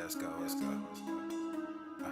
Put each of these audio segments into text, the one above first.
let's go. Yeah.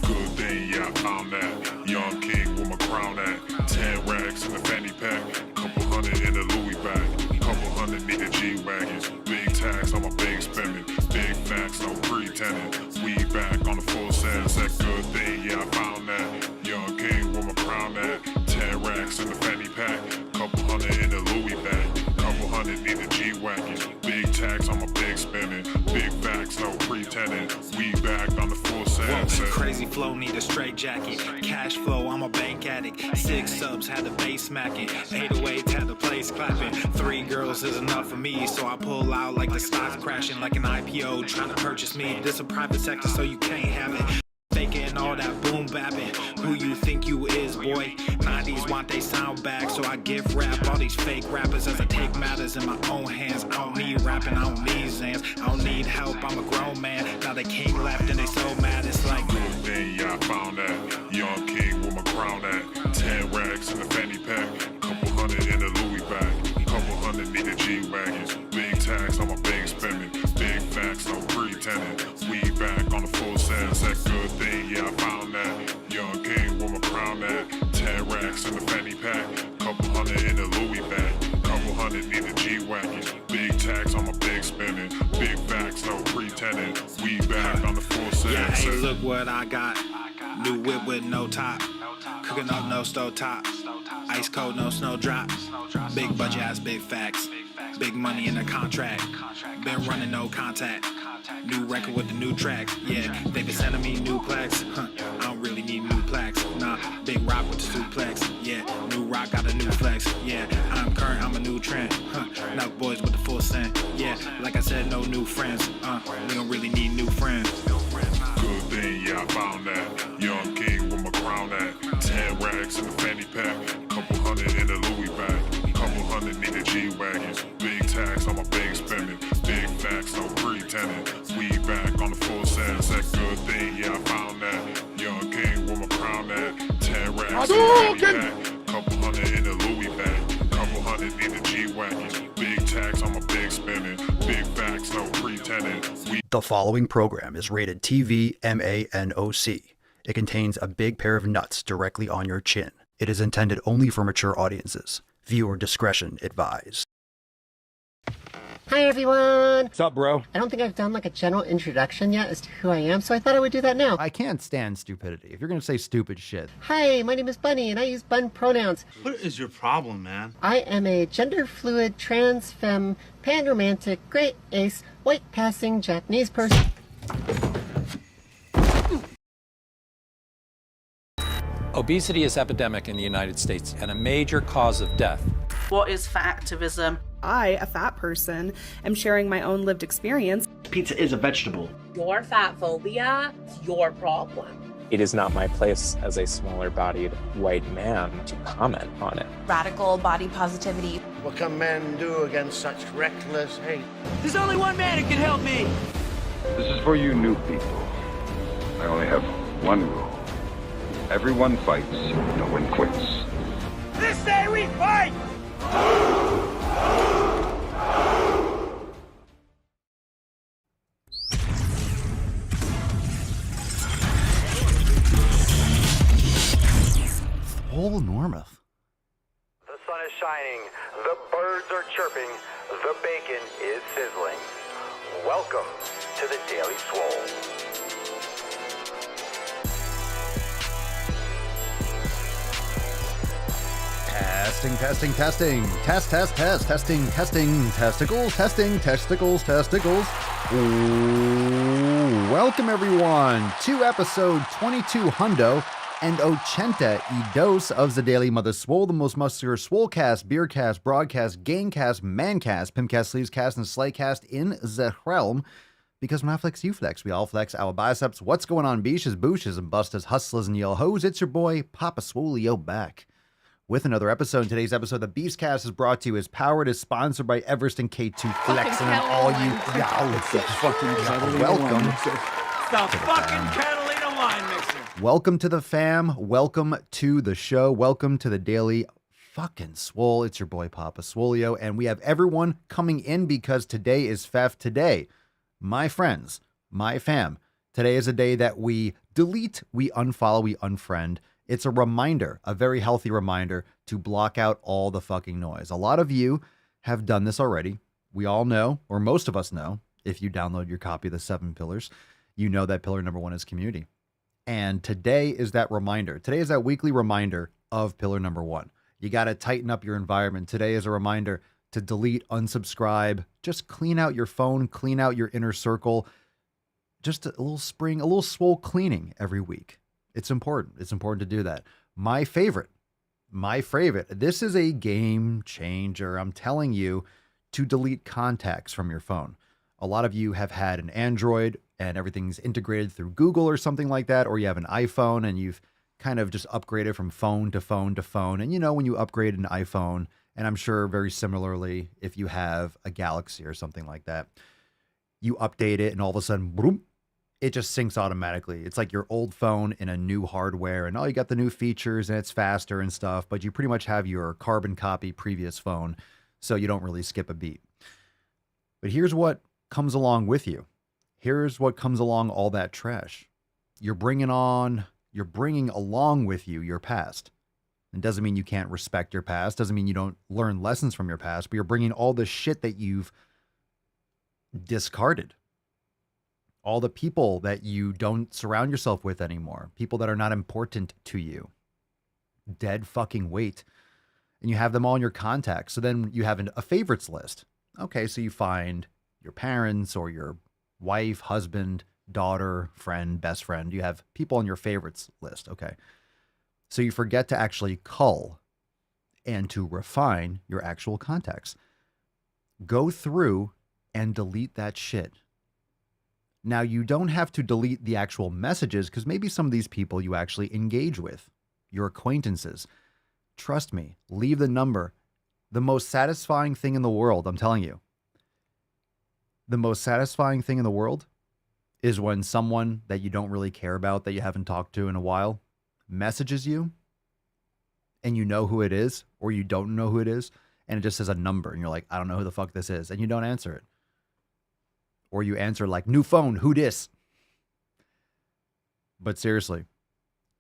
Good thing, yeah, I found that. Young king with my crown at. 10 racks in the fanny pack. Couple hundred in the Louis bag. Couple hundred need the G-Wagons. Big tax on my big spending. Big facts, no pretending. We back on the full sense. That good thing, yeah, I found that. Young king with my crown at. 10 racks in the fanny pack. Couple hundred in the Louis bag. Couple hundred need the G-Wagons. Big tax on my big spending. Big facts, no pretending. We back on the full sense. Crazy flow, need a straight jacket. Cash flow, I'm a bank addict. 6 subs, had the bass smacking. 808, had the place clapping. 3 girls is enough for me, so I pull out like the stock's crashing. Like an IPO, trying to purchase me. This a private sector, so you can't have it. Faking all that boom bapping. Who you think you is, boy? 90s want they sound back, so I give rap all these fake rappers as I take matters in my own hands. I don't need rapping, I don't need Zans. I don't need help, I'm a grown man. Now they king left and they so mad, it's like good thing, yeah, I found that. Young king with my crown at. 10 racks in the fanny pack. Couple hundred in the Louis bag. Couple hundred need the G-Wagons. Big tax on my big spending. Big facts, no pretending. We back on the full sense. That good thing, yeah, I found that. Young king with my crown at. 10 racks in the fanny pack. Couple hundred in the Louis bag. Couple hundred need the G-Wagons. Big tax on my big spending. Big facts, no pretending. We back on the full sense. yeah, hey, look what I got. New whip with no top. Cooking up no stove top. Ice cold, no snow drop. Big budget ass, big facts. Big money in the contract. Been running no contact. New record with the new tracks. Yeah, they been sending me new plaques. I don't really need new plaques. Nah, big rock with the suplex. Yeah, new rock got a new flex. Yeah, I'm current, I'm a new trend. Knock boys with the full scent. Yeah, like I said, no new friends. We don't really need new friends. Good thing, yeah, I found that. Young king with my crown at. 10 racks in the fanny pack. Couple hundred in the Louis bag. Couple hundred need the G-Wagons. Big tax on my big spending. Big facts, no pretending. We back on the full sense. That good thing, yeah, I found that. Young king with my crown at. 10 racks in the fanny pack. Couple hundred in the Louis bag. Couple hundred need the G-Wagons. Big tax on my big spending. Big facts, no pretending. The following program is rated TV MANOC. It contains a big pair of nuts directly on your chin. It is intended only for mature audiences. Viewer discretion advised. Hi everyone! What's up, bro? I don't think I've done like a general introduction yet as to who I am, so I thought I would do that now. I can't stand stupidity. If you're gonna say stupid shit. Hi, my name is Bunny and I use bun pronouns. What is your problem, man? I am a gender fluid, trans, femme, pan-romantic, great ace, white passing Japanese person. Obesity is epidemic in the United States and a major cause of death. What is fat activism? I, a fat person, am sharing my own lived experience. Pizza is a vegetable. Your fat phobia is your problem. It is not my place as a smaller-bodied white man to comment on it. Radical body positivity. What can men do against such reckless hate? There's only one man who can help me. This is for you new people. I only have one rule. Everyone fights, no one quits. This day we fight! Swole Normuth. The sun is shining, the birds are chirping, the bacon is sizzling. Welcome to the Daily Swole. Testing. Testicles. Ooh, welcome everyone to episode 22 hundo and ochenta y dos of the Daily Mother Swole, the most muscular swolecast, beercast, broadcast, gamecast, mancast, pimpcast, sleevescast, and slaycast in the realm. Because when I flex, you flex. We all flex our biceps. What's going on, beaches, booshes, and busters, hustlers, and yell hoes? It's your boy, Papa Swolio, back with another episode. In today's episode, the Beastcast is brought to you, is powered, is sponsored by Everest and K2 Flex, and all you welcome. It's the fucking Catalina wine mixer. Welcome to the fam. Welcome to the show. Welcome to the Daily fucking Swole. It's your boy Papa Swolio, and we have everyone coming in because today is FEF Today. My friends, my fam, today is a day that we delete, we unfollow, we unfriend. It's a reminder, a very healthy reminder to block out all the fucking noise. A lot of you have done this already. We all know, or most of us know, if you download your copy of the 7 Pillars, you know that pillar number 1 is community. And today is that reminder. Today is that weekly reminder of pillar number 1. You got to tighten up your environment. Today is a reminder to delete, unsubscribe, just clean out your phone, clean out your inner circle. Just a little Swole cleaning every week. It's important. It's important to do that. My favorite. This is a game changer. I'm telling you to delete contacts from your phone. A lot of you have had an Android and everything's integrated through Google or something like that, or you have an iPhone and you've kind of just upgraded from phone to phone to phone. And you know, when you upgrade an iPhone, and I'm sure very similarly, if you have a Galaxy or something like that, you update it and all of a sudden, boom, it just syncs automatically. It's like your old phone in a new hardware and you got the new features and it's faster and stuff, but you pretty much have your carbon copy previous phone, so you don't really skip a beat. But here's what comes along with you. Here's what comes along all that trash. You're bringing along with you your past. It doesn't mean you can't respect your past. Doesn't mean you don't learn lessons from your past, but you're bringing all the shit that you've discarded. All the people that you don't surround yourself with anymore. People that are not important to you. Dead fucking weight. And you have them all in your contacts. So then you have a favorites list. Okay, so you find your parents or your wife, husband, daughter, friend, best friend. You have people on your favorites list. Okay. So you forget to actually cull and to refine your actual contacts. Go through and delete that shit. Now, you don't have to delete the actual messages because maybe some of these people you actually engage with, your acquaintances. Trust me, leave the number. The most satisfying thing in the world, I'm telling you, the most satisfying thing in the world is when someone that you don't really care about, that you haven't talked to in a while, messages you and you know who it is, or you don't know who it is, and it just says a number and you're like, I don't know who the fuck this is, and you don't answer it. Or you answer like, new phone, who dis? But seriously,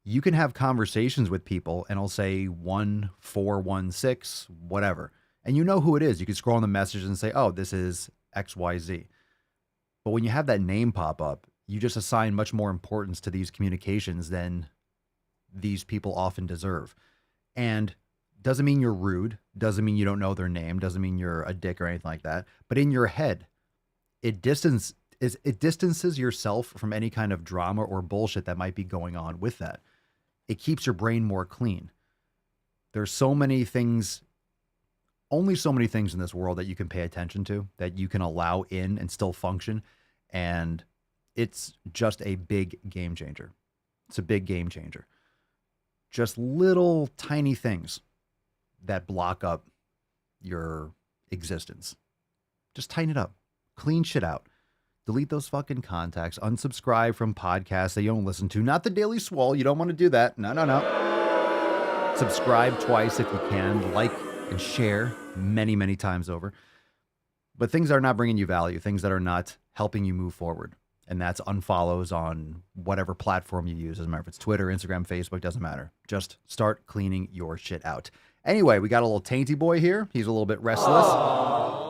you can have conversations with people and I'll say 1416, whatever. And you know who it is. You can scroll on the messages and say, oh, this is XYZ. But when you have that name pop up, you just assign much more importance to these communications than these people often deserve. And doesn't mean you're rude, doesn't mean you don't know their name, doesn't mean you're a dick or anything like that. But in your head, it distances yourself from any kind of drama or bullshit that might be going on with that. It keeps your brain more clean. There's so many things, only so many things in this world that you can pay attention to, that you can allow in and still function. And it's just a big game changer. It's a big game changer. Just little tiny things that block up your existence. Just tighten it up. Clean shit out. Delete those fucking contacts. Unsubscribe from podcasts that you don't listen to. Not the Daily Swole. You don't want to do that. No. Subscribe twice if you can. Like and share many, many times over. But things that are not bringing you value. Things that are not helping you move forward. And that's unfollows on whatever platform you use. Doesn't matter if it's Twitter, Instagram, Facebook. Doesn't matter. Just start cleaning your shit out. Anyway, we got a little tainty boy here. He's a little bit restless.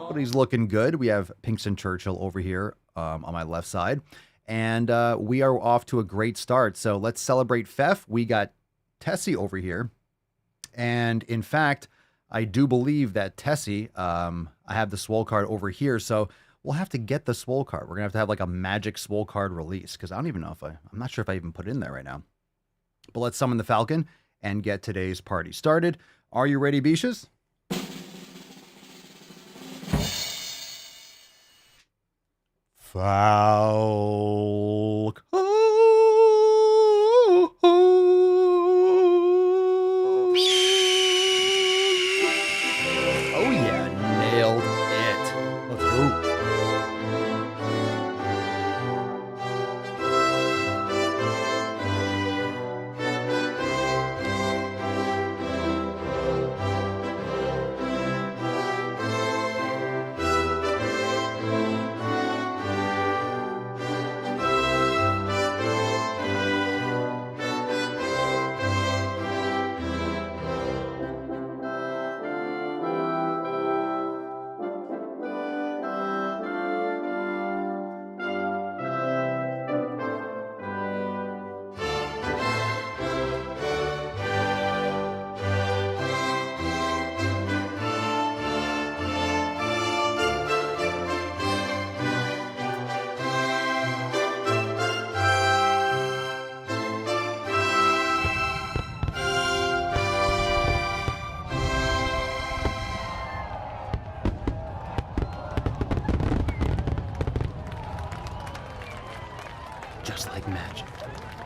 But he's looking good. We have Pinkston Churchill over here on my left side. And we are off to a great start. So let's celebrate FEF. We got Tessie over here. And in fact, I do believe that Tessie, I have the Swole card over here. So we'll have to get the Swole card. We're going to have like a magic Swole card release. Because I don't even know if I'm not sure if I even put it in there right now. But let's summon the Falcon and get today's party started. Are you ready, Beaches? Falcon. Oh yeah, nailed it. Let's go.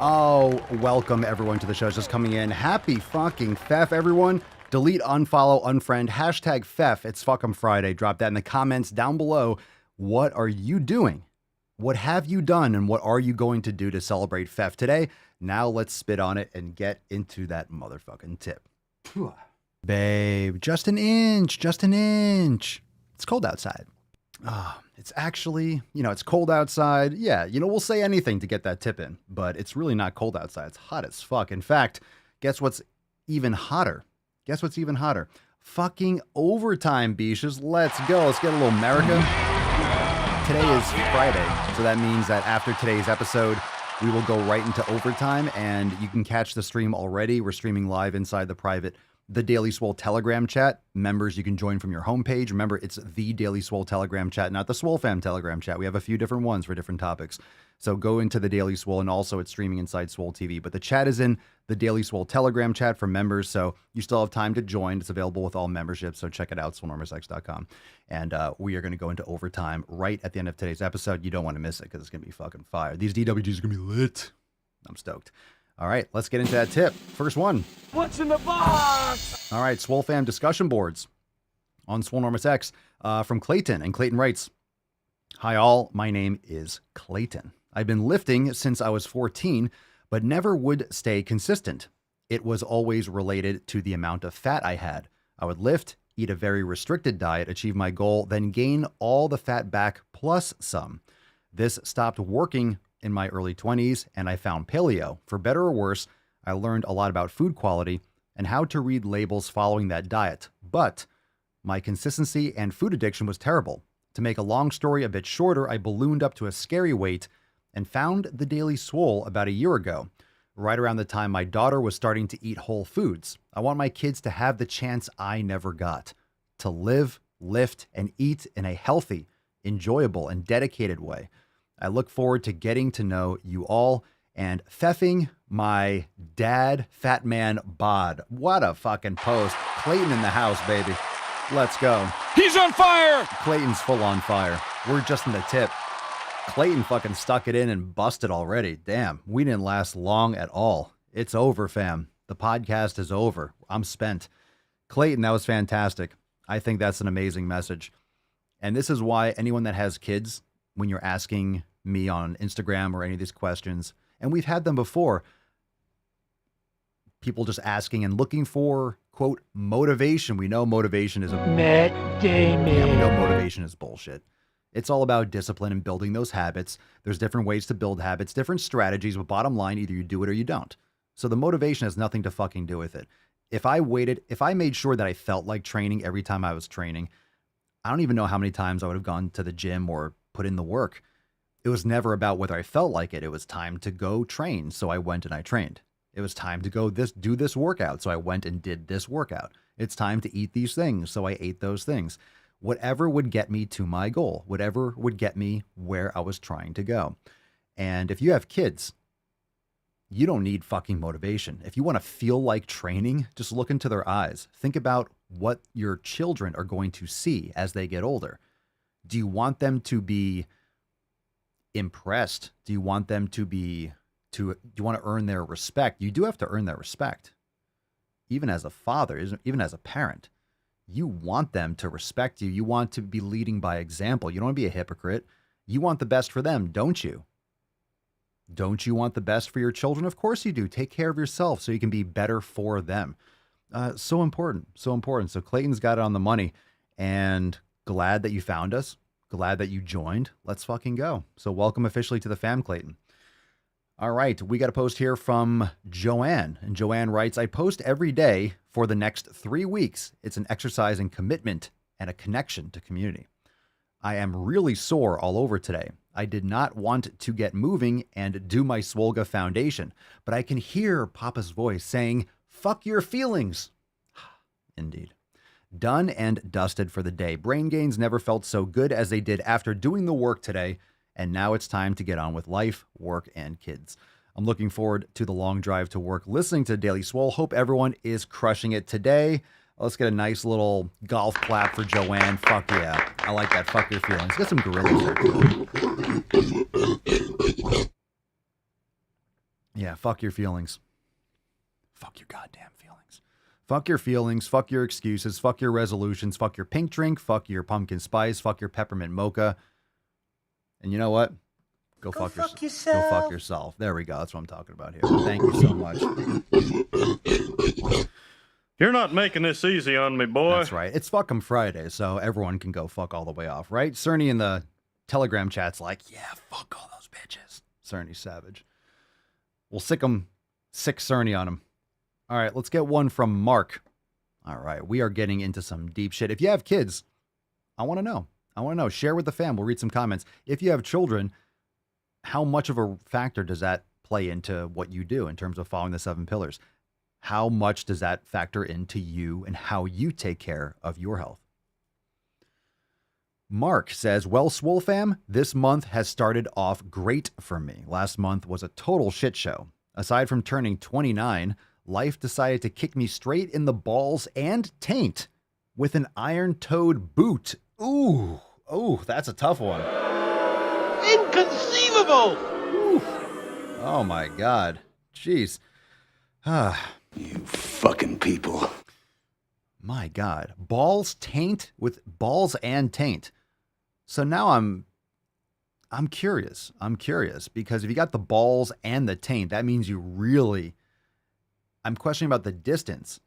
Oh, welcome everyone to the show. Just coming in. Happy fucking Fef, everyone. Delete, unfollow, unfriend, hashtag Fef. It's fucking Friday. Drop that in the comments down below. What are you doing? What have you done and what are you going to do to celebrate Fef today? Now let's spit on it and get into that motherfucking tip. Babe, just an inch, just an inch. It's cold outside. It's actually, it's cold outside. Yeah, we'll say anything to get that tip in, but it's really not cold outside. It's hot as fuck. In fact, guess what's even hotter? Guess what's even hotter? Fucking overtime, beaches. Let's go. Let's get a little America. Today is Friday, so that means that after today's episode, we will go right into overtime, and you can catch the stream already. We're streaming live inside the private The Daily Swole Telegram chat. Members, you can join from your homepage. Remember, it's The Daily Swole Telegram chat, not the Swole Fam Telegram chat. We have a few different ones for different topics. So go into The Daily Swole, and also it's streaming inside Swole TV. But the chat is in The Daily Swole Telegram chat for members, so you still have time to join. It's available with all memberships, so check it out, swolenormousx.com. And we are going to go into overtime right at the end of today's episode. You don't want to miss it because it's going to be fucking fire. These DWGs are going to be lit. I'm stoked. All right, let's get into that tip. First one. What's in the box? All right, Swole Fam discussion boards on Swole Enormous X from Clayton. And Clayton writes, "Hi all, my name is Clayton. I've been lifting since I was 14, but never would stay consistent. It was always related to the amount of fat I had. I would lift, eat a very restricted diet, achieve my goal, then gain all the fat back plus some. This stopped working in my early 20s, and I found paleo. For better or worse, I learned a lot about food quality and how to read labels following that diet. But my consistency and food addiction was terrible. To make a long story a bit shorter, I ballooned up to a scary weight and found the Daily Swole about a year ago, right around the time my daughter was starting to eat whole foods. I want my kids to have the chance I never got, to live, lift, and eat in a healthy, enjoyable, and dedicated way. I look forward to getting to know you all and feffing my dad, fat man bod." What a fucking post. Clayton in the house, baby. Let's go. He's on fire! Clayton's full on fire. We're just in the tip. Clayton fucking stuck it in and busted already. Damn, we didn't last long at all. It's over, fam. The podcast is over. I'm spent. Clayton, that was fantastic. I think that's an amazing message. And this is why anyone that has kids, when you're asking me on Instagram or any of these questions, and we've had them before, people just asking and looking for, quote, motivation. We know motivation is Matt Damon. Yeah, we know motivation is bullshit. It's all about discipline and building those habits. There's different ways to build habits, different strategies, but bottom line, either you do it or you don't. So the motivation has nothing to fucking do with it. If I made sure that I felt like training every time I was training, I don't even know how many times I would have gone to the gym or put in the work. It was never about whether I felt like it. It was time to go train, so I went and I trained. It was time to go do this workout, so I went and did this workout. It's time to eat these things, so I ate those things. Whatever would get me to my goal, whatever would get me where I was trying to go. And if you have kids, you don't need fucking motivation. If you want to feel like training, just look into their eyes. Think about what your children are going to see as they get older. Do you want them to be impressed? Do you want them to be, do you want to earn their respect? You do have to earn their respect. Even as a father, even as a parent, you want them to respect you. You want to be leading by example. You don't want to be a hypocrite. You want the best for them, don't you? Don't you want the best for your children? Of course you do. Take care of yourself so you can be better for them. So important, so important. So Clayton's got it on the money, and glad that you found us. Glad that you joined. Let's fucking go. So welcome officially to the fam, Clayton. All right, we got a post here from Joanne. And Joanne writes, "I post every day for the next 3 weeks. It's an exercise in commitment and a connection to community. I am really sore all over today. I did not want to get moving and do my Swolga foundation, but I can hear Papa's voice saying, 'Fuck your feelings.'" Indeed. Done and dusted for the day. Brain gains never felt so good as they did after doing the work today. And now it's time to get on with life, work, and kids. I'm looking forward to the long drive to work listening to Daily Swole. Hope everyone is crushing it today. Let's get a nice little golf clap for Joanne. Fuck yeah. I like that. Fuck your feelings. Get some gorillas there. Yeah, fuck your feelings. Fuck your goddamn feelings. Fuck your feelings. Fuck your excuses. Fuck your resolutions. Fuck your pink drink. Fuck your pumpkin spice. Fuck your peppermint mocha. And you know what? Go fuck yourself. Go fuck yourself. There we go. That's what I'm talking about here. Thank you so much. You're not making this easy on me, boy. That's right. It's fuck 'em Friday, so everyone can go fuck all the way off, right? Cerny in the Telegram chat's like, yeah, fuck all those bitches. Cerny's savage. We'll sick Cerny on him. All right, let's get one from Mark. All right, we are getting into some deep shit. If you have kids, I want to know. Share with the fam. We'll read some comments. If you have children, how much of a factor does that play into what you do in terms of following the 7 pillars? How much does that factor into you and how you take care of your health? Mark says, well, Swole fam, this month has started off great for me. Last month was a total shit show. Aside from turning 29, life decided to kick me straight in the balls and taint with an iron-toed boot. Ooh, that's a tough one. Inconceivable! Ooh. Oh my God. Jeez. You fucking people. My God. Balls taint with balls and taint. So now I'm curious. I'm curious because if you got the balls and the taint, that means you really, I'm questioning about the distance.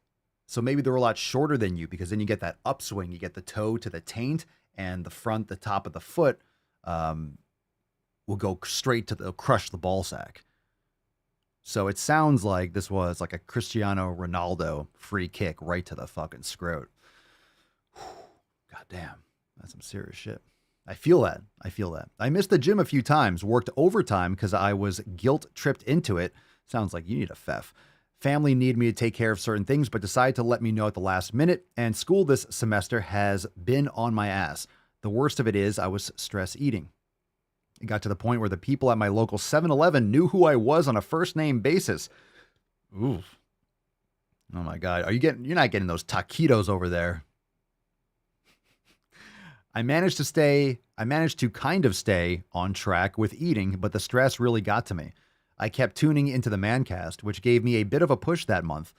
So maybe they're a lot shorter than you because then you get that upswing. You get the toe to the taint and the top of the foot will go straight to crush the ball sack. So it sounds like this was like a Cristiano Ronaldo free kick right to the fucking scrot. God damn, that's some serious shit. I feel that. I missed the gym a few times, worked overtime because I was guilt-tripped into it. Sounds like you need a pfeff. Family need me to take care of certain things, but decided to let me know at the last minute, and school this semester has been on my ass. The worst of it is I was stress eating. It got to the point where the people at my local 7-Eleven knew who I was on a first-name basis. Ooh. Oh my God. You're not getting those taquitos over there. I managed to kind of stay on track with eating, but the stress really got to me. I kept tuning into the Mancast, which gave me a bit of a push that month.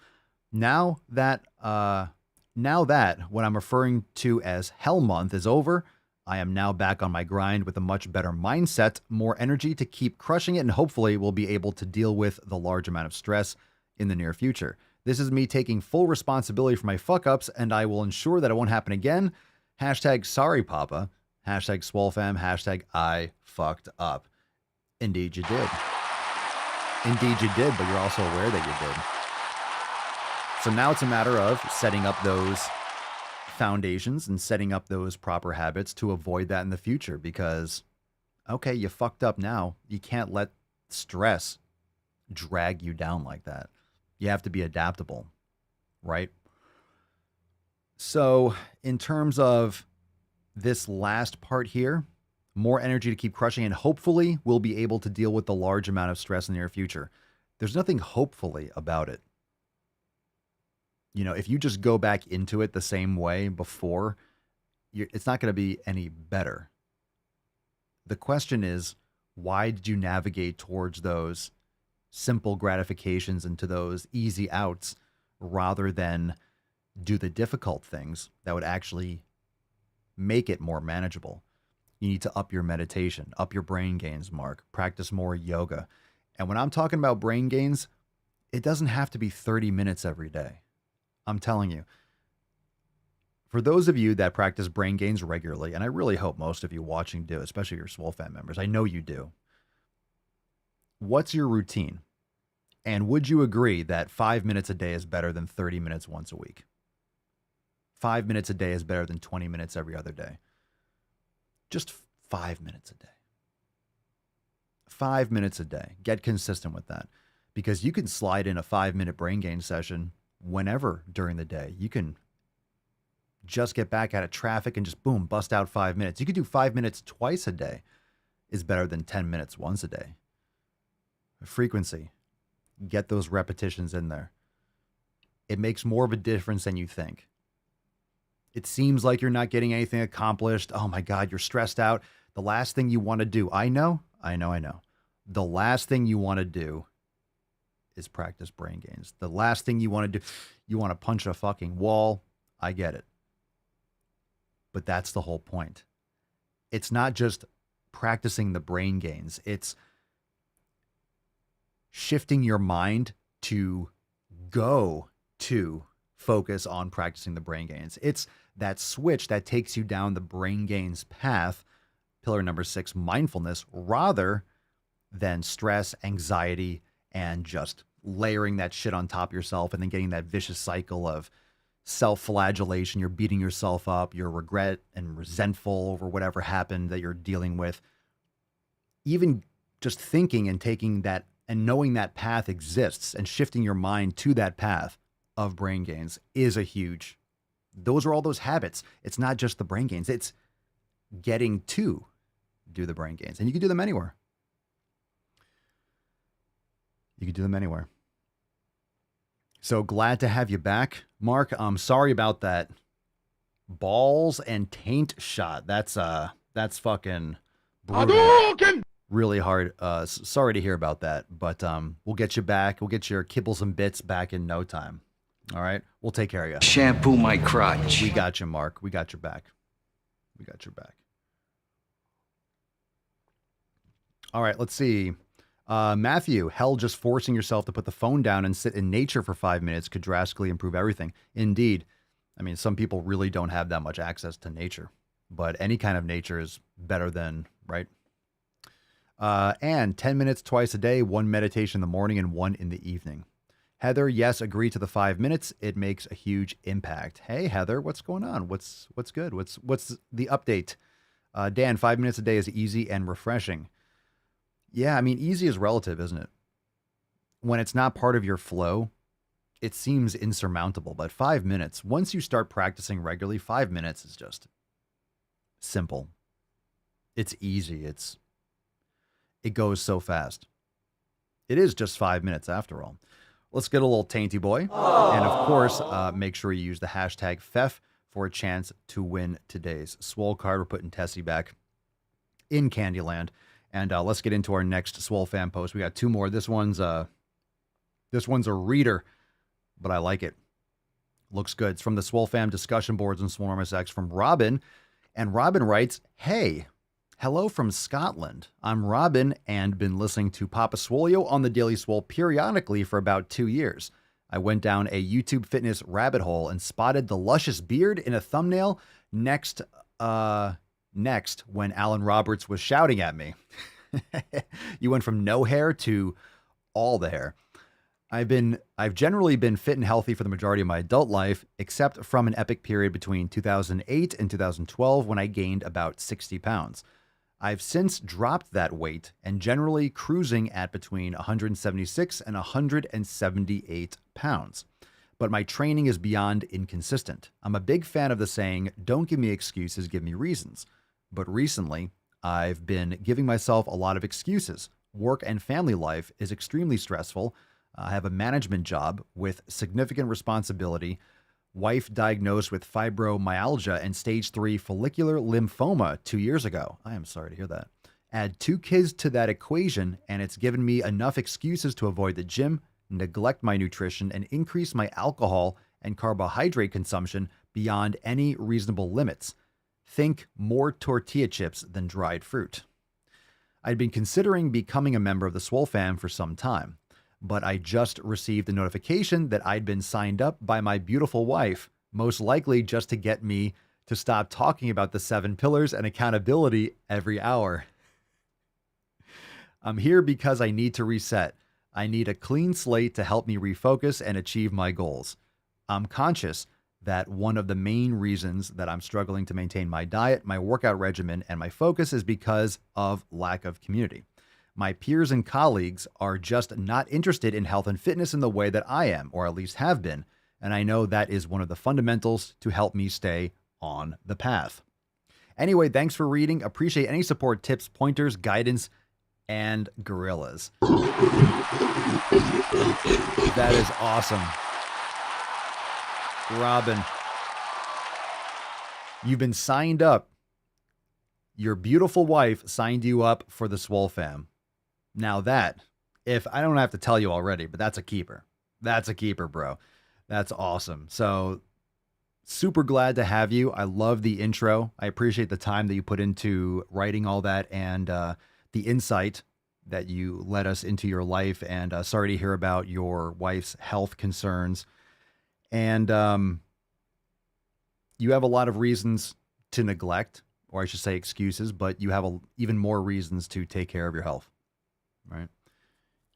Now that what I'm referring to as Hell Month is over, I am now back on my grind with a much better mindset, more energy to keep crushing it, and hopefully will be able to deal with the large amount of stress in the near future. This is me taking full responsibility for my fuck-ups, and I will ensure that it won't happen again. Hashtag sorry, Papa. Hashtag SwoleFam. Hashtag I fucked up. Indeed you did. Indeed you did, but you're also aware that you did. So now it's a matter of setting up those foundations and setting up those proper habits to avoid that in the future because, okay, you fucked up now. You can't let stress drag you down like that. You have to be adaptable, right? So in terms of this last part here, more energy to keep crushing, and hopefully we'll be able to deal with the large amount of stress in the near future. There's nothing hopefully about it. You know, if you just go back into it the same way before, it's not going to be any better. The question is, why did you navigate towards those simple gratifications and to those easy outs rather than do the difficult things that would actually make it more manageable? You need to up your meditation, up your brain gains, Mark. Practice more yoga. And when I'm talking about brain gains, it doesn't have to be 30 minutes every day. I'm telling you. For those of you that practice brain gains regularly, and I really hope most of you watching do, especially your Swole fan members, I know you do. What's your routine? And would you agree that 5 minutes a day is better than 30 minutes once a week? 5 minutes a day is better than 20 minutes every other day. Just 5 minutes a day. 5 minutes a day. Get consistent with that. Because you can slide in a 5-minute brain gain session whenever during the day. You can just get back out of traffic and just boom, bust out 5 minutes. You could do 5 minutes twice a day is better than 10 minutes once a day. Frequency. Get those repetitions in there. It makes more of a difference than you think. It seems like you're not getting anything accomplished. Oh my God, you're stressed out. The last thing you want to do, I know. The last thing you want to do is practice brain gains. The last thing you want to do, you want to punch a fucking wall. I get it. But that's the whole point. It's not just practicing the brain gains. It's shifting your mind to go to focus on practicing the brain gains. It's that switch that takes you down the brain gains path, pillar number 6, mindfulness, rather than stress, anxiety, and just layering that shit on top of yourself and then getting that vicious cycle of self-flagellation. You're beating yourself up, you're regret and resentful over whatever happened that you're dealing with. Even just thinking and taking that and knowing that path exists and shifting your mind to that path of brain gains is a huge, those are all those habits. It's not just the brain gains, it's getting to do the brain gains. And you can do them anywhere. You can do them anywhere. So glad to have you back, Mark. I'm sorry about that balls and taint shot. That's fucking brutal. Really hard. Sorry to hear about that, but we'll get you back. We'll get your kibbles and bits back in no time. All right, we'll take care of you. Shampoo my crotch. We got you, Mark. We got your back. We got your back. All right, let's see. Matthew, hell, just forcing yourself to put the phone down and sit in nature for 5 minutes could drastically improve everything. Indeed. I mean, some people really don't have that much access to nature, but any kind of nature is better than, right? And 10 minutes twice a day, 1 meditation in the morning and 1 in the evening. Heather, yes, agree to the 5 minutes. It makes a huge impact. Hey, Heather, what's going on? What's good? What's the update? Dan, 5 minutes a day is easy and refreshing. Yeah, I mean, easy is relative, isn't it? When it's not part of your flow, it seems insurmountable. But 5 minutes, once you start practicing regularly, 5 minutes is just simple. It's easy. It goes so fast. It is just 5 minutes after all. Let's get a little tainty boy. Aww. And of course, make sure you use the hashtag FEF for a chance to win today's Swole card. We're putting Tessie back in Candyland. And let's get into our next Swole fan post. We got 2 more. This one's a reader, but I like it. Looks good. It's from the Swole fam discussion boards and Swole X from Robin. And Robin writes, hey, hello from Scotland. I'm Robin and been listening to Papa Swolio on the Daily Swole periodically for about 2 years. I went down a YouTube fitness rabbit hole and spotted the luscious beard in a thumbnail next when Alan Roberts was shouting at me. You went from no hair to all the hair. I've generally been fit and healthy for the majority of my adult life, except from an epic period between 2008 and 2012 when I gained about 60 pounds. I've since dropped that weight and generally cruising at between 176 and 178 pounds. But my training is beyond inconsistent. I'm a big fan of the saying, don't give me excuses, give me reasons. But recently, I've been giving myself a lot of excuses. Work and family life is extremely stressful. I have a management job with significant responsibility. Wife diagnosed with fibromyalgia and stage 3 follicular lymphoma 2 years ago. I am sorry to hear that. Add 2 kids to that equation, and it's given me enough excuses to avoid the gym, neglect my nutrition, and increase my alcohol and carbohydrate consumption beyond any reasonable limits. Think more tortilla chips than dried fruit. I'd been considering becoming a member of the Swole fam for some time, but I just received a notification that I'd been signed up by my beautiful wife, most likely just to get me to stop talking about the 7 pillars and accountability every hour. I'm here because I need to reset. I need a clean slate to help me refocus and achieve my goals. I'm conscious that one of the main reasons that I'm struggling to maintain my diet, my workout regimen, and my focus is because of lack of community. My peers and colleagues are just not interested in health and fitness in the way that I am, or at least have been. And I know that is one of the fundamentals to help me stay on the path. Anyway, thanks for reading. Appreciate any support, tips, pointers, guidance, and gorillas. That is awesome. Robin, you've been signed up. Your beautiful wife signed you up for the Swole fam. Now that if I don't have to tell you already, but that's a keeper. That's a keeper, bro. That's awesome. So super glad to have you. I love the intro. I appreciate the time that you put into writing all that and the insight that you led us into your life. And sorry to hear about your wife's health concerns. And you have a lot of reasons to neglect, or I should say excuses, but you have even more reasons to take care of your health, right?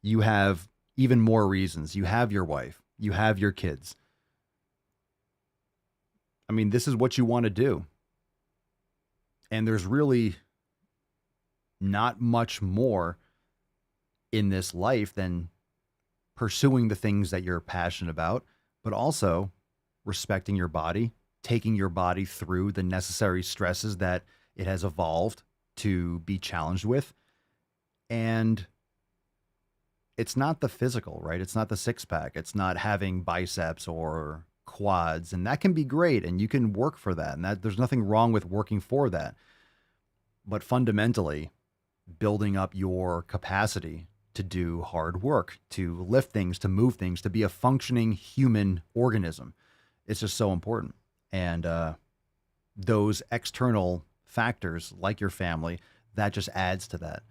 You have even more reasons. You have your wife. You have your kids. I mean, this is what you want to do. And there's really not much more in this life than pursuing the things that you're passionate about, but also respecting your body, taking your body through the necessary stresses that it has evolved to be challenged with. And it's not the physical, right? It's not the six pack. It's not having biceps or quads. And that can be great. And you can work for that. And that there's nothing wrong with working for that. But fundamentally, building up your capacity to do hard work, to lift things, to move things, to be a functioning human organism. It's just so important. And those external factors like your family, that just adds to that.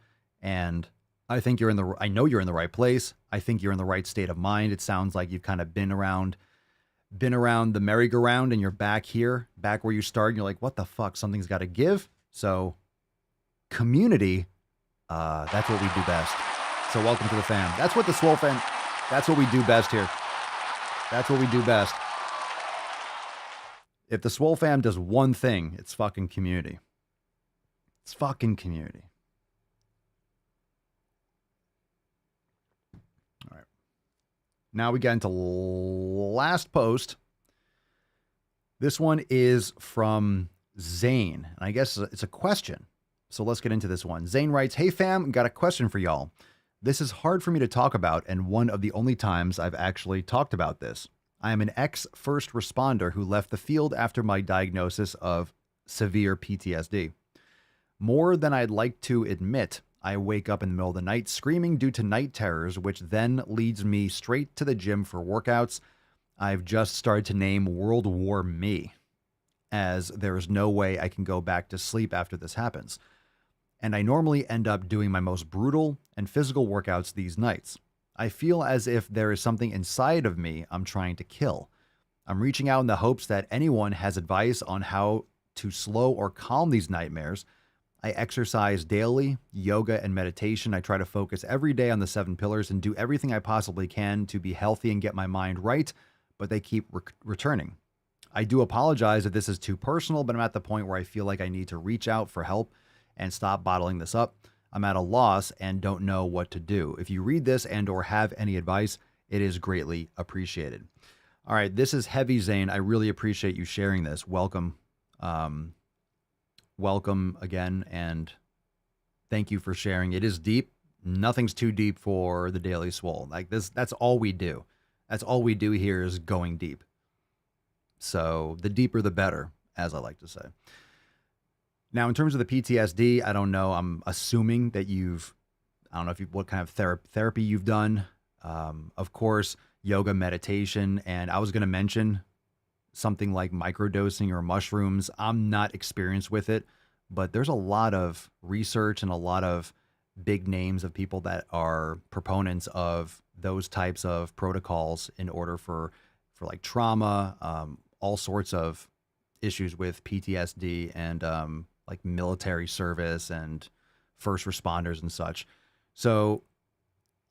And I think I know you're in the right place. I think you're in the right state of mind. It sounds like you've kind of been around the merry-go-round and you're back here, back where you started. And you're like, what the fuck? Something's got to give. So community, that's what we do best. So welcome to the fam. That's what the Swole fam, that's what we do best here. That's what we do best. If the Swole fam does one thing, it's fucking community. It's fucking community. All right. Now we get into last post. This one is from Zane. And I guess it's a question. So let's get into this one. Zane writes, "Hey fam, got a question for y'all. This is hard for me to talk about and one of the only times I've actually talked about this. I am an ex-first responder who left the field after my diagnosis of severe PTSD. More than I'd like to admit, I wake up in the middle of the night screaming due to night terrors, which then leads me straight to the gym for workouts. I've just started to name World War Me, as there is no way I can go back to sleep after this happens. And I normally end up doing my most brutal and physical workouts these nights. I feel as if there is something inside of me I'm trying to kill. I'm reaching out in the hopes that anyone has advice on how to slow or calm these nightmares. I exercise daily, yoga and meditation. I try to focus every day on the 7 pillars and do everything I possibly can to be healthy and get my mind right, but they keep returning. I do apologize if this is too personal, but I'm at the point where I feel like I need to reach out for help and stop bottling this up. I'm at a loss and don't know what to do. If you read this and or have any advice, it is greatly appreciated." All right, this is heavy, Zane. I really appreciate you sharing this. Welcome. Welcome again, and thank you for sharing. It is deep. Nothing's too deep for the Daily Swole. Like this, that's all we do. That's all we do here is going deep. So the deeper the better, as I like to say. Now, in terms of the PTSD, I don't know. I'm assuming that I don't know what kind of therapy you've done. Of course, yoga, meditation, and I was going to mention something like microdosing or mushrooms. I'm not experienced with it, but there's a lot of research and a lot of big names of people that are proponents of those types of protocols in order for like trauma, all sorts of issues with PTSD and like military service and first responders and such. So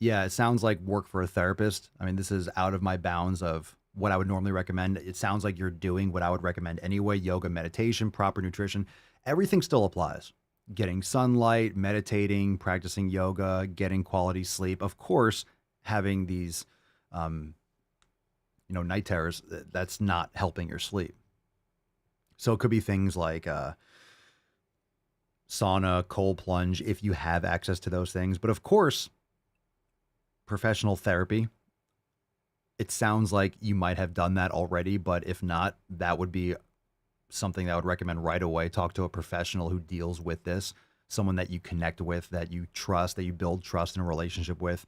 yeah, it sounds like work for a therapist. I mean, this is out of my bounds of what I would normally recommend. It sounds like you're doing what I would recommend anyway: yoga, meditation, proper nutrition. Everything still applies. Getting sunlight, meditating, practicing yoga, getting quality sleep. Of course, having these, night terrors, that's not helping your sleep. So it could be things like sauna, cold plunge, if you have access to those things. But of course, professional therapy. It sounds like you might have done that already, but if not, that would be something that I would recommend right away. Talk to a professional who deals with this, someone that you connect with, that you trust, that you build trust in a relationship with.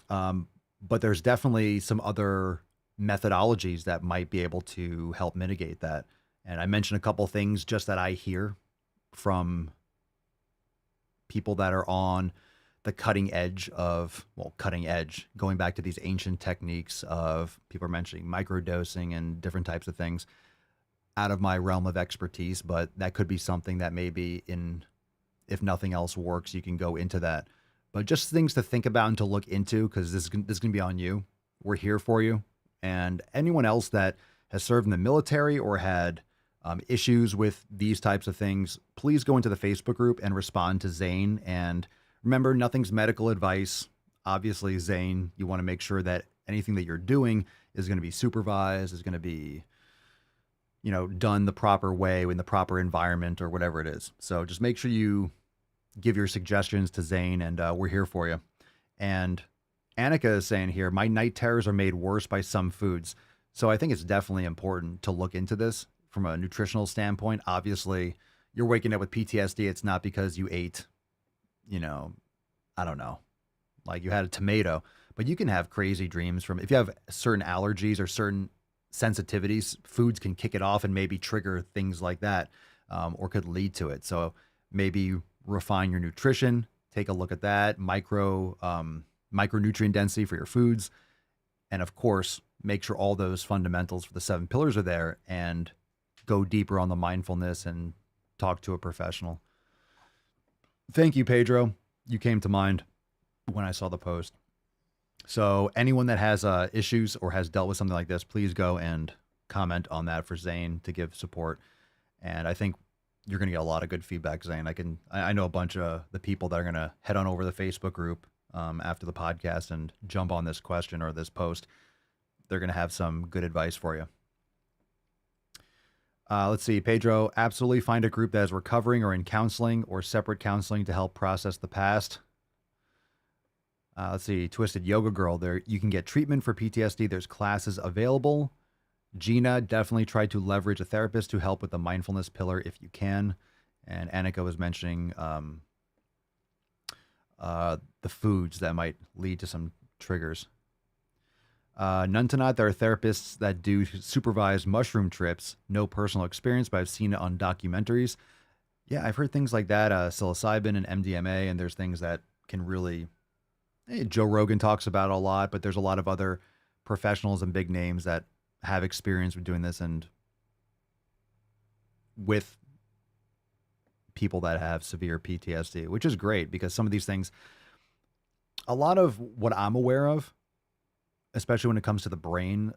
But there's definitely some other methodologies that might be able to help mitigate that. And I mentioned a couple things just that I hear from people that are on the cutting edge, going back to these ancient techniques of people are mentioning microdosing and different types of things out of my realm of expertise. But that could be something that maybe if nothing else works, you can go into that. But just things to think about and to look into, because this is going to be on you. We're here for you. And anyone else that has served in the military or had issues with these types of things, please go into the Facebook group and respond to Zane. And remember, nothing's medical advice. Obviously, Zane, you want to make sure that anything that you're doing is going to be supervised, is going to be, done the proper way in the proper environment or whatever it is. So just make sure you give your suggestions to Zane, and we're here for you. And Annika is saying here, my night terrors are made worse by some foods. So I think it's definitely important to look into this from a nutritional standpoint. Obviously, you're waking up with PTSD. It's not because you ate, I don't know, like you had a tomato, but you can have crazy dreams from, if you have certain allergies or certain sensitivities, foods can kick it off and maybe trigger things like that, or could lead to it. So maybe refine your nutrition, take a look at that, micronutrient density for your foods. And of course, make sure all those fundamentals for the 7 pillars are there, and go deeper on the mindfulness and talk to a professional. Thank you, Pedro. You came to mind when I saw the post. So anyone that has issues or has dealt with something like this, please go and comment on that for Zane to give support. And I think you're going to get a lot of good feedback, Zane. I know a bunch of the people that are going to head on over to the Facebook group after the podcast and jump on this question or this post. They're going to have some good advice for you. Let's see. Pedro, absolutely find a group that is recovering or in counseling or separate counseling to help process the past. Let's see. Twisted Yoga Girl, there you can get treatment for PTSD. There's classes available. Gina, definitely try to leverage a therapist to help with the mindfulness pillar if you can. And Annika was mentioning the foods that might lead to some triggers. None to not, there are therapists that do supervised mushroom trips. No personal experience, but I've seen it on documentaries. Yeah, I've heard things like that, psilocybin and MDMA, and there's things that can really... Joe Rogan talks about it a lot, but there's a lot of other professionals and big names that have experience with doing this and with people that have severe PTSD, which is great because some of these things, a lot of what I'm aware of, especially when it comes to the brain,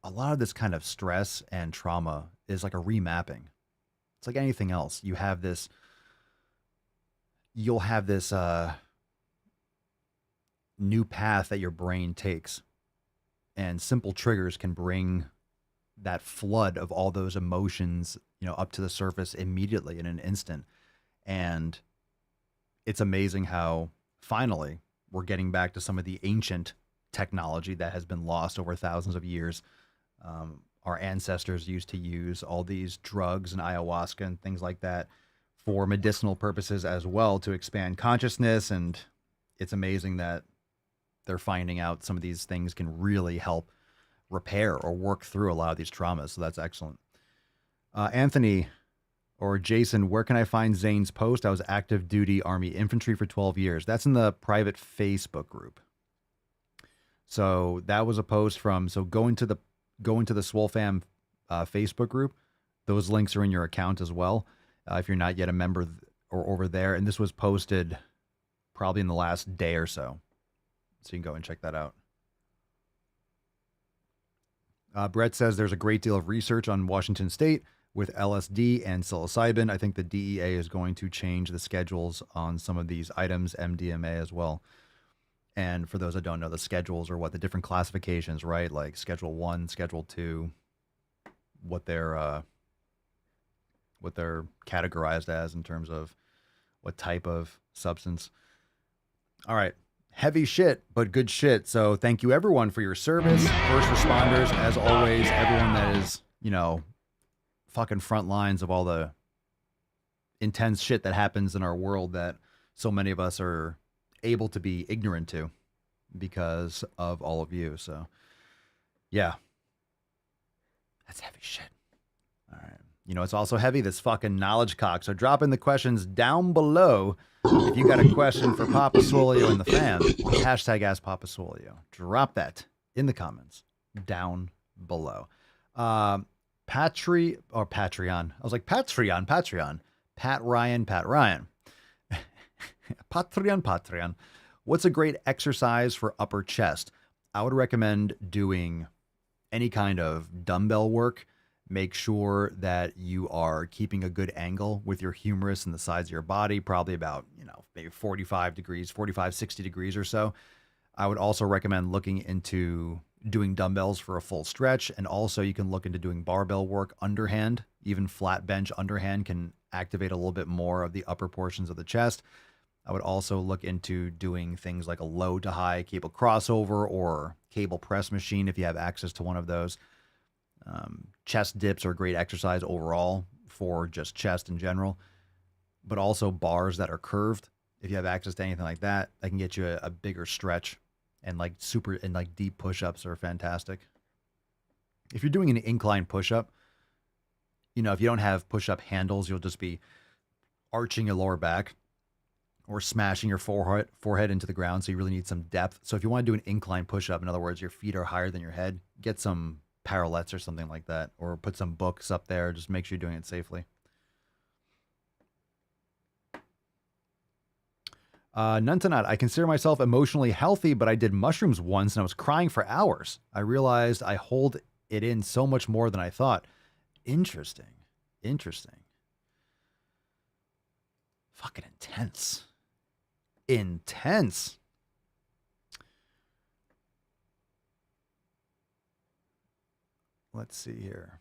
a lot of this kind of stress and trauma is like a remapping. It's like anything else. You'll have this new path that your brain takes, and simple triggers can bring that flood of all those emotions, up to the surface immediately in an instant. And it's amazing how finally we're getting back to some of the ancient technology that has been lost over thousands of years. Our ancestors used to use all these drugs and ayahuasca and things like that for medicinal purposes as well, to expand consciousness. And it's amazing that they're finding out some of these things can really help repair or work through a lot of these traumas. So that's excellent. Anthony or Jason, where can I find Zane's post? I was active duty Army infantry for 12 years. That's in the private Facebook group. So that was a post from, so go into the Swole Fam Facebook group. Those links are in your account as well. If you're not yet a member or over there. And this was posted probably in the last day or so. So you can go and check that out. Brett says there's a great deal of research on Washington State with LSD and psilocybin. I think the DEA is going to change the schedules on some of these items, MDMA as well. And for those that don't know, the schedules are what the different classifications, right? Like Schedule 1, Schedule 2, what they're categorized as in terms of what type of substance. All right. Heavy shit, but good shit. So thank you everyone for your service. First responders, as always, everyone that is, fucking front lines of all the intense shit that happens in our world that so many of us are able to be ignorant to. because of all of you. So, yeah. That's heavy shit. All right. You know, it's also heavy, this fucking knowledge cock. So drop in the questions down below. If you got a question for Papa Swolio and the fam, hashtag Ask Papa Swolio. Drop that in the comments down below. Patreon. I was like, Patreon. Pat Ryan. Patreon. What's a great exercise for upper chest? I would recommend doing any kind of dumbbell work. Make sure that you are keeping a good angle with your humerus and the sides of your body, probably about, maybe 45 degrees, 60 degrees or so. I would also recommend looking into doing dumbbells for a full stretch. And also you can look into doing barbell work underhand. Even flat bench underhand can activate a little bit more of the upper portions of the chest. I would also look into doing things like a low to high cable crossover or cable press machine if you have access to one of those. Chest dips are a great exercise overall for just chest in general, but also bars that are curved. If you have access to anything like that, that can get you a bigger stretch, and deep push-ups are fantastic. If you're doing an incline push-up, if you don't have push-up handles, you'll just be arching your lower back or smashing your forehead into the ground. So you really need some depth. So if you want to do an incline push-up, in other words, your feet are higher than your head, get some parallettes or something like that, or put some books up there. Just make sure you're doing it safely. Nuntanot, I consider myself emotionally healthy, but I did mushrooms once and I was crying for hours. I realized I hold it in so much more than I thought. Interesting. Fucking intense. Let's see here.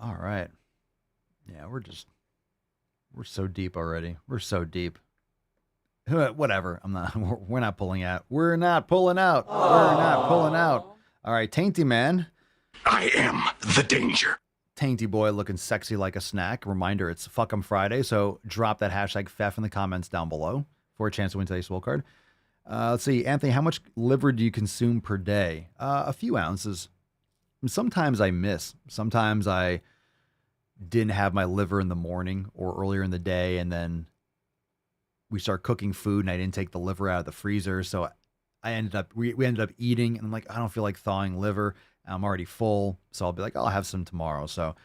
All right. Yeah, we're so deep already. We're so deep. Whatever. We're not pulling out. We're not pulling out. All right, Tainty Man. I am the danger. Tainty boy looking sexy like a snack. Reminder, it's Fuck 'em Friday, so drop that hashtag FEF in the comments down below for a chance to win today's Swole card. Let's see, Anthony, how much liver do you consume per day? A few ounces. Sometimes I miss. Sometimes I didn't have my liver in the morning or earlier in the day, and then we start cooking food and I didn't take the liver out of the freezer. So we ended up eating, and I'm like, I don't feel like thawing liver. I'm already full. So I'll be like, I'll have some tomorrow. So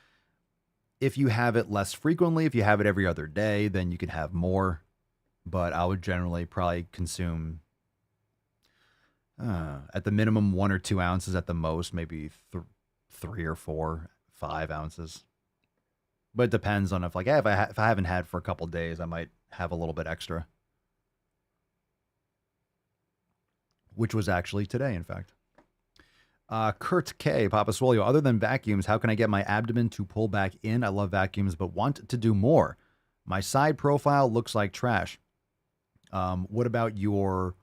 if you have it less frequently, if you have it every other day, then you can have more. But I would generally probably consume at the minimum 1 or 2 ounces, at the most maybe 3 or 4, 5 ounces. But it depends on if I haven't had for a couple days, I might have a little bit extra. Which was actually today, in fact. Kurt K, Papa Swolio, other than vacuums, how can I get my abdomen to pull back in? I love vacuums, but want to do more. My side profile looks like trash. What about your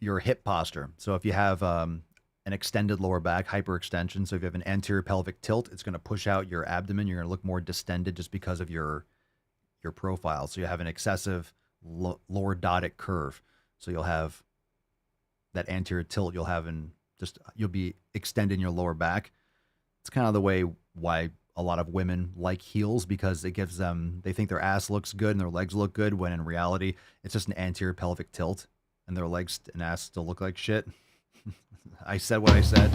hip posture? So if you have an extended lower back, hyperextension, so if you have an anterior pelvic tilt, it's going to push out your abdomen. You're going to look more distended just because of your profile. So you have an excessive lordotic curve. So you'll have that anterior tilt. You'll be extending your lower back. It's kind of the way why a lot of women like heels, because it gives them, they think their ass looks good and their legs look good, when in reality, it's just an anterior pelvic tilt and their legs and ass still look like shit. I said what I said.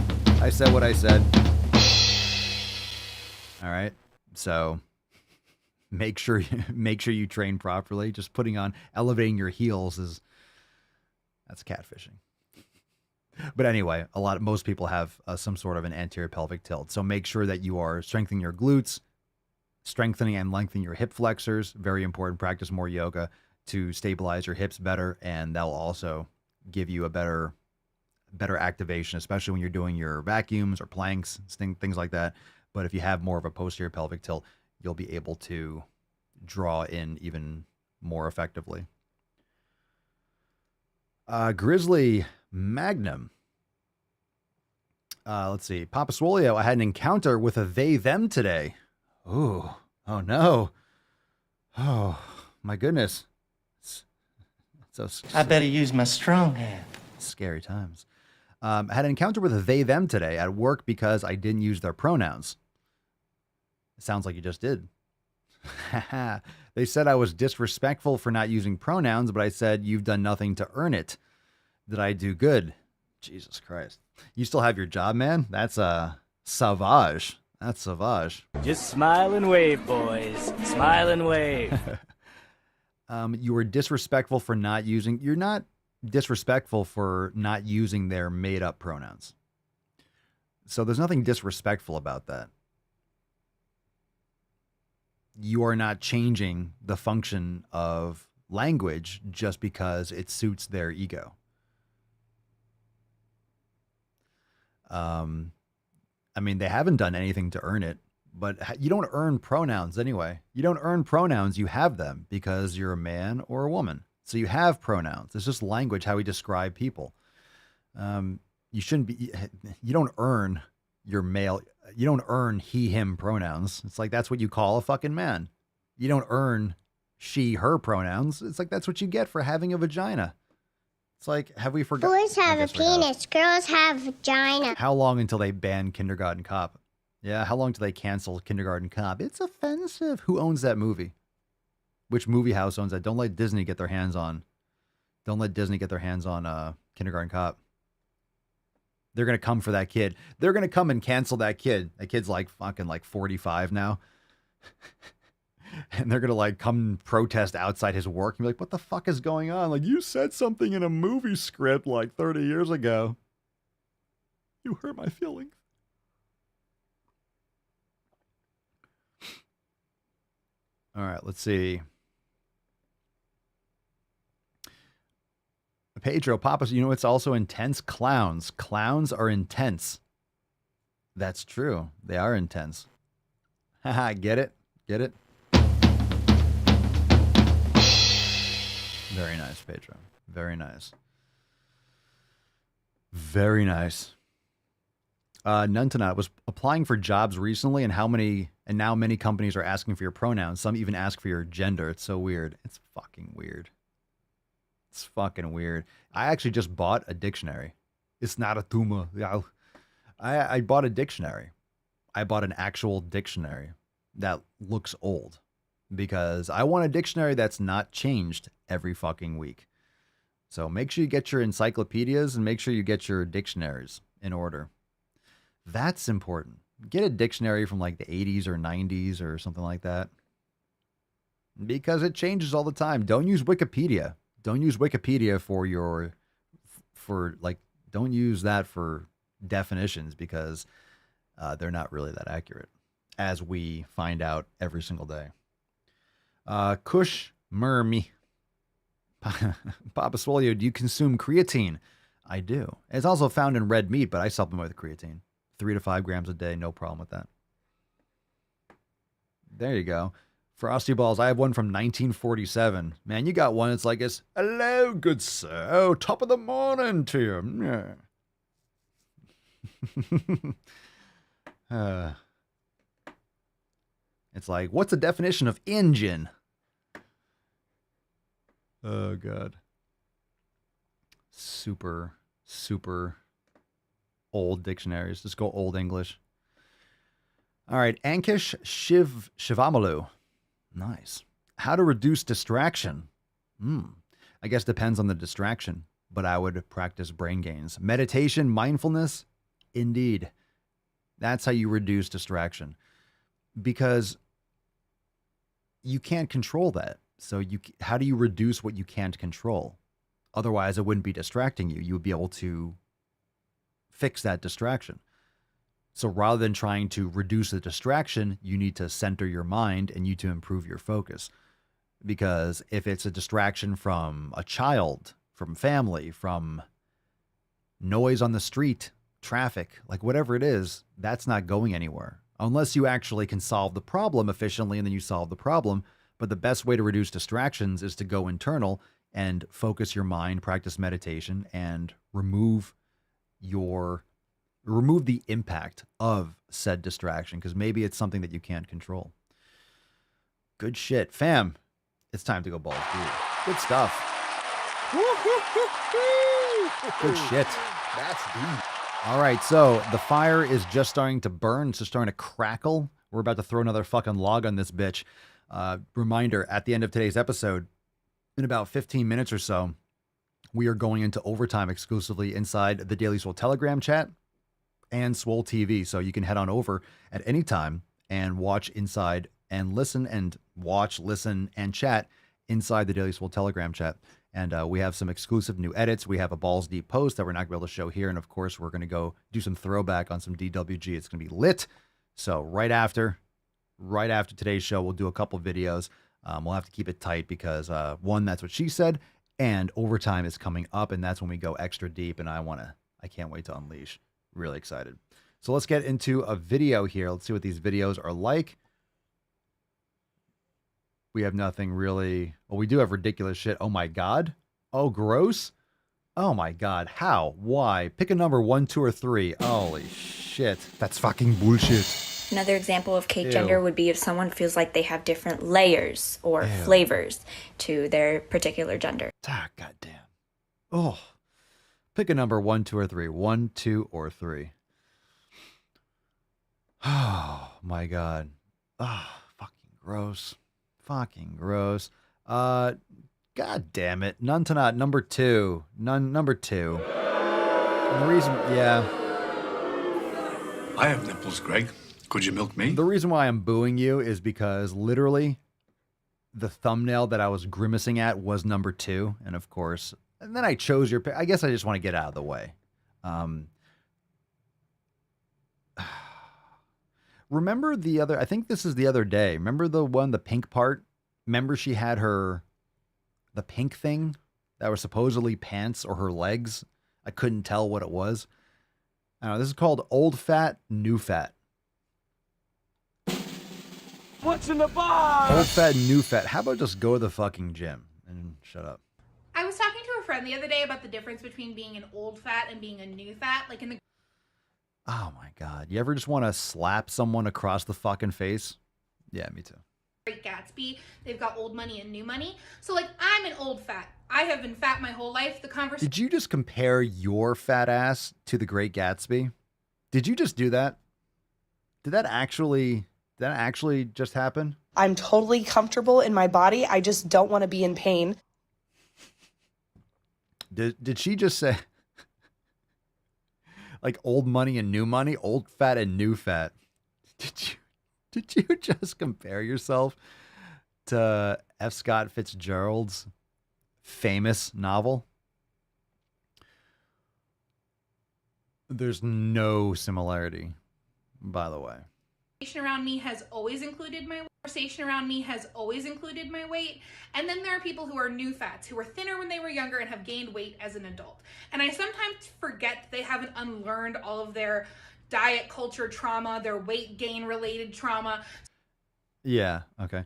All right. So make sure you train properly. Just elevating your heels that's catfishing. But anyway, most people have some sort of an anterior pelvic tilt. So make sure that you are strengthening your glutes, strengthening and lengthening your hip flexors. Very important. Practice more yoga to stabilize your hips better, and that will also give you a better activation, especially when you're doing your vacuums or planks, things like that. But if you have more of a posterior pelvic tilt, you'll be able to draw in even more effectively. Grizzly Magnum. Let's see. Papa Swolio, I had an encounter with a they-them today. Oh no. Oh, my goodness. I better use my strong hand. Scary times. I had an encounter with a they, them today at work because I didn't use their pronouns. It sounds like you just did. They said I was disrespectful for not using pronouns, but I said, you've done nothing to earn it. Did I do good? Jesus Christ. You still have your job, man? That's savage. That's savage. Just smile and wave, boys. Smile and wave. You were disrespectful for not using... You're not disrespectful for not using their made-up pronouns. So there's nothing disrespectful about that. You are not changing the function of language just because it suits their ego. I mean, they haven't done anything to earn it, but you don't earn pronouns anyway. You don't earn pronouns, you have them because you're a man or a woman. So you have pronouns. It's just language, how we describe people. You shouldn't be, you don't earn your male, you don't earn he, him pronouns. It's like, that's what you call a fucking man. You don't earn she, her pronouns. It's like, that's what you get for having a vagina. It's like, have we forgotten? Boys have a penis, girls have vagina. How long until they ban Kindergarten Cop? Yeah, how long till they cancel Kindergarten Cop? It's offensive. Who owns that movie? Which movie house owns that? Don't let Disney get their hands on. Don't let Disney get their hands on Kindergarten Cop. They're going to come for that kid. They're going to come and cancel that kid. That kid's like fucking like 45 now. And they're going to like come protest outside his work and be like, what the fuck is going on? Like, you said something in a movie script like 30 years ago. You hurt my feelings. All right, let's see. Pedro, Papa, you know it's also intense? Clowns. Clowns are intense. That's true. They are intense. Haha, get it? Get it? Very nice, Pedro. Very nice. Very nice. None to not. I was applying for jobs recently, and now many companies are asking for your pronouns. Some even ask for your gender. It's so weird. It's fucking weird. It's fucking weird. I actually just bought a dictionary. It's not a tumor. I bought a dictionary. I bought an actual dictionary that looks old because I want a dictionary that's not changed every fucking week. So make sure you get your encyclopedias and make sure you get your dictionaries in order. That's important. Get a dictionary from like the 80s or 90s or something like that. Because it changes all the time. Don't use Wikipedia. Don't use Wikipedia don't use that for definitions because they're not really that accurate, as we find out every single day. Kush Mermi. Papa Swole, do you consume creatine? I do. It's also found in red meat, but I supplement with creatine. 3 to 5 grams a day, no problem with that. There you go. Frosty Balls, I have one from 1947. Man, you got one. It's like it's, hello, good sir. Oh, top of the morning to you. Yeah. It's like, what's the definition of engine? Oh, God. Super, super old dictionaries. Just go Old English. All right. Ankish Shivamalu. Nice. How to reduce distraction. I guess depends on the distraction, but I would practice brain gains. Meditation, mindfulness. Indeed. That's how you reduce distraction. Because you can't control that. So how do you reduce what you can't control? Otherwise, it wouldn't be distracting you. You would be able to fix that distraction. So rather than trying to reduce the distraction, you need to center your mind and you to improve your focus. Because if it's a distraction from a child, from family, from noise on the street, traffic, like whatever it is, that's not going anywhere. Unless you actually can solve the problem efficiently and then you solve the problem. But the best way to reduce distractions is to go internal and focus your mind, practice meditation, and remove the impact of said distraction, because maybe it's something that you can't control. Good shit. Fam, it's time to go balls deep. Good stuff. Good shit. That's deep. All right, so the fire is just starting to burn. It's just starting to crackle. We're about to throw another fucking log on this bitch. Reminder, at the end of today's episode, in about 15 minutes or so, we are going into overtime exclusively inside the Daily Swole Telegram chat and Swole TV. So you can head on over at any time and watch inside and listen and watch, listen, and chat inside the Daily Swole Telegram chat. And we have some exclusive new edits. We have a balls deep post that we're not going to be able to show here. And of course, we're going to go do some throwback on some DWG. It's going to be lit. So right after today's show, we'll do a couple videos. We'll have to keep it tight because one, that's what she said, and overtime is coming up, and that's when we go extra deep. And I can't wait to unleash. Really excited. So let's get into a video here. Let's see what these videos are like. We have nothing really. Well, we do have ridiculous shit. Oh my God. Oh, gross. Oh my God. How? Why? Pick a number 1, 2, or 3. Holy shit. That's fucking bullshit. Another example of cake Ew. gender would be if someone feels like they have different layers or Ew. flavors to their particular gender. Ah, goddamn. Oh. Pick a number 1, 2, or 3. 1, 2, or 3. Oh my God. Ah, fucking gross. Fucking gross. God damn it. None to not. Number 2. Number 2. And the reason, yeah. I have nipples, Greg. Could you milk me? The reason why I'm booing you is because literally the thumbnail that I was grimacing at was number 2. And of course, and then I chose your pick. I guess I just want to get out of the way. Remember the other, I think this is the other day. Remember the one, the pink part? Remember she had the pink thing that was supposedly pants or her legs? I couldn't tell what it was. I don't know. This is called old fat, new fat. What's in the box? Old fat, new fat. How about just go to the fucking gym and shut up? I was talking to a friend the other day about the difference between being an old fat and being a new fat. Like in the Oh my God. You ever just want to slap someone across the fucking face? Yeah, me too. Great Gatsby, they've got old money and new money. So like I'm an old fat. I have been fat my whole life. The conversation. Did you just compare your fat ass to the Great Gatsby? Did you just do that? Did that actually just happen? I'm totally comfortable in my body. I just don't want to be in pain. Did she just say like old money and new money, old fat and new fat? Did you just compare yourself to F. Scott Fitzgerald's famous novel? There's no similarity, by the way. Around me has always included my conversation around me has always included my weight. And then there are people who are new fats, who were thinner when they were younger and have gained weight as an adult. And I sometimes forget that they haven't unlearned all of their diet culture trauma, their weight gain related trauma. Yeah, okay.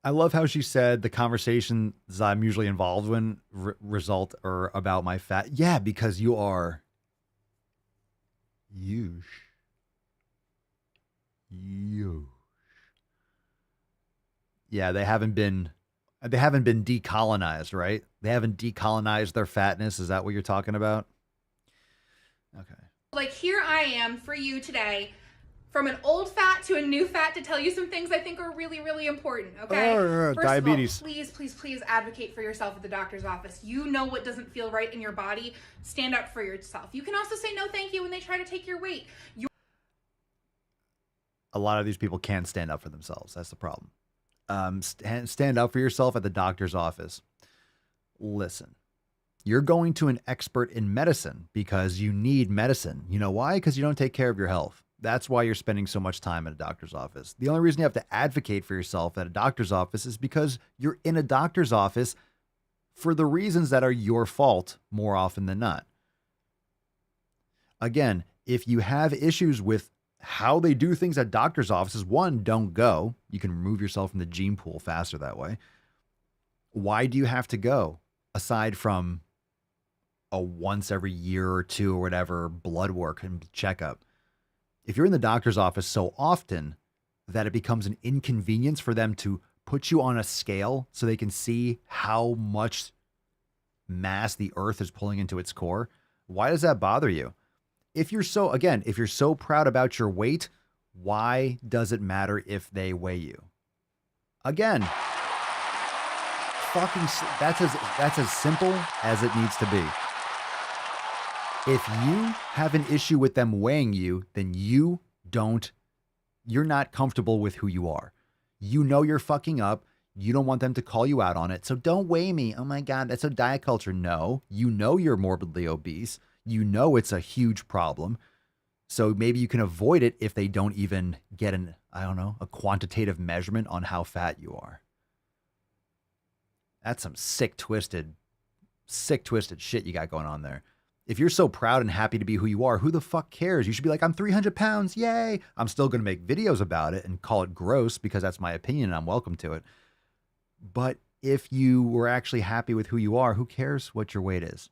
I love how she said the conversations I'm usually involved in result or about my fat. Yeah, because you are huge. Yeah, they haven't been decolonized, right? They haven't decolonized their fatness. Is that what you're talking about? Okay. Like here I am for you today, from an old fat to a new fat, to tell you some things I think are really, really important, okay? First diabetes. of all, please, please, please advocate for yourself at the doctor's office. You know what doesn't feel right in your body. Stand up for yourself. You can also say no thank you when they try to take your weight. A lot of these people can't stand up for themselves. That's the problem. Stand up for yourself at the doctor's office. Listen, you're going to an expert in medicine because you need medicine. You know why? Because you don't take care of your health. That's why you're spending so much time at a doctor's office. The only reason you have to advocate for yourself at a doctor's office is because you're in a doctor's office for the reasons that are your fault more often than not. Again, if you have issues with how they do things at doctor's offices, one, don't go. You can remove yourself from the gene pool faster that way. Why do you have to go? Aside from a once every year or two or whatever blood work and checkup. If you're in the doctor's office so often that it becomes an inconvenience for them to put you on a scale so they can see how much mass the earth is pulling into its core, why does that bother you? If you're so proud about your weight, why does it matter if they weigh you? Again, that's as simple as it needs to be. If you have an issue with them weighing you, then you're not comfortable with who you are. You know you're fucking up. You don't want them to call you out on it. So don't weigh me. Oh my God, that's a diet culture. No, you know you're morbidly obese. You know it's a huge problem. So maybe you can avoid it if they don't even get a quantitative measurement on how fat you are. That's some sick, twisted shit you got going on there. If you're so proud and happy to be who you are, who the fuck cares? You should be like, I'm 300 pounds. Yay. I'm still going to make videos about it and call it gross because that's my opinion and I'm welcome to it. But if you were actually happy with who you are, who cares what your weight is?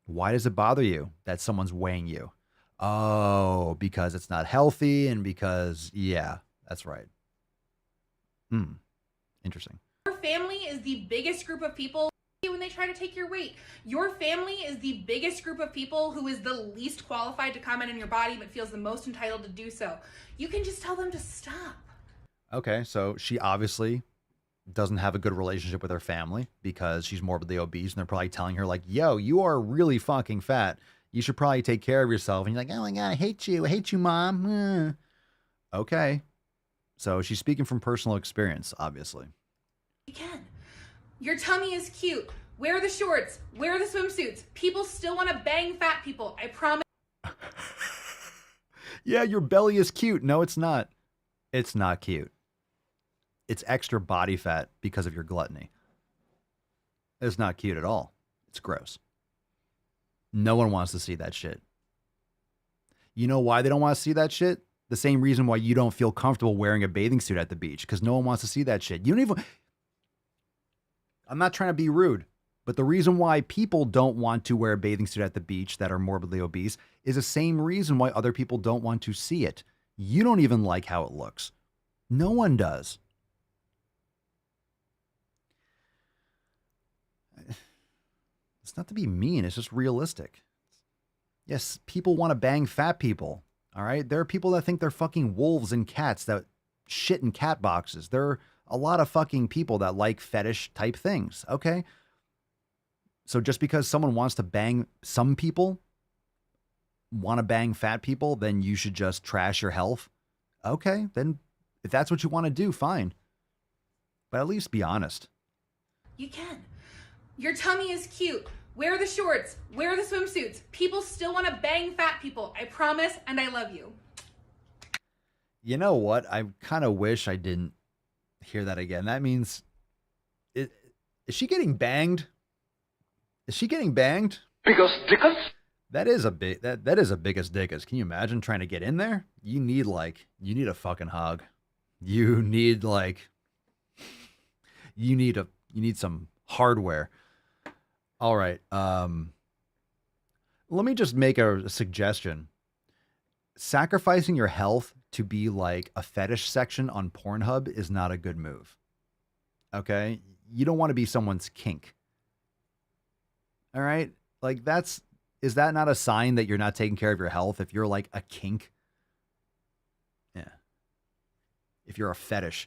Why does it bother you that someone's weighing you? Oh, because it's not healthy and because, yeah, that's right. Interesting. Your family is the biggest group of people when they try to take your weight. Your family is the biggest group of people who is the least qualified to comment on your body but feels the most entitled to do so. You can just tell them to stop. Okay, so she obviously doesn't have a good relationship with her family because she's morbidly obese and they're probably telling her like, yo, you are really fucking fat. You should probably take care of yourself. And you're like, oh my God, I hate you, mom. Okay. So she's speaking from personal experience, obviously. You can. Your tummy is cute. Wear the shorts. Wear the swimsuits. People still want to bang fat people. I promise. Yeah, your belly is cute. No, it's not. It's not cute. It's extra body fat because of your gluttony. It's not cute at all. It's gross. No one wants to see that shit. You know why they don't want to see that shit? The same reason why you don't feel comfortable wearing a bathing suit at the beach, because no one wants to see that shit. You don't even... I'm not trying to be rude, but the reason why people don't want to wear a bathing suit at the beach that are morbidly obese is the same reason why other people don't want to see it. You don't even like how it looks. No one does. It's not to be mean. It's just realistic. Yes, people want to bang fat people. All right. There are people that think they're fucking wolves and cats that shit in cat boxes. There are a lot of fucking people that like fetish type things. Okay. So just because someone wants to bang some people, want to bang fat people, then you should just trash your health. Okay. Then if that's what you want to do, fine. But at least be honest. You can. Your tummy is cute. Wear the shorts. Wear the swimsuits. People still want to bang fat people. I promise, and I love you. You know what? I kind of wish I didn't hear that again. That means... Is she getting banged? Is she getting banged? Biggest dickus? That is a big... That is a biggest dickus. Can you imagine trying to get in there? You need a fucking hug. You need you need some hardware. All right. Let me just make a suggestion. Sacrificing your health to be like a fetish section on Pornhub is not a good move. Okay? You don't want to be someone's kink. All right? Like is that not a sign that you're not taking care of your health if you're like a kink? Yeah. If you're a fetish.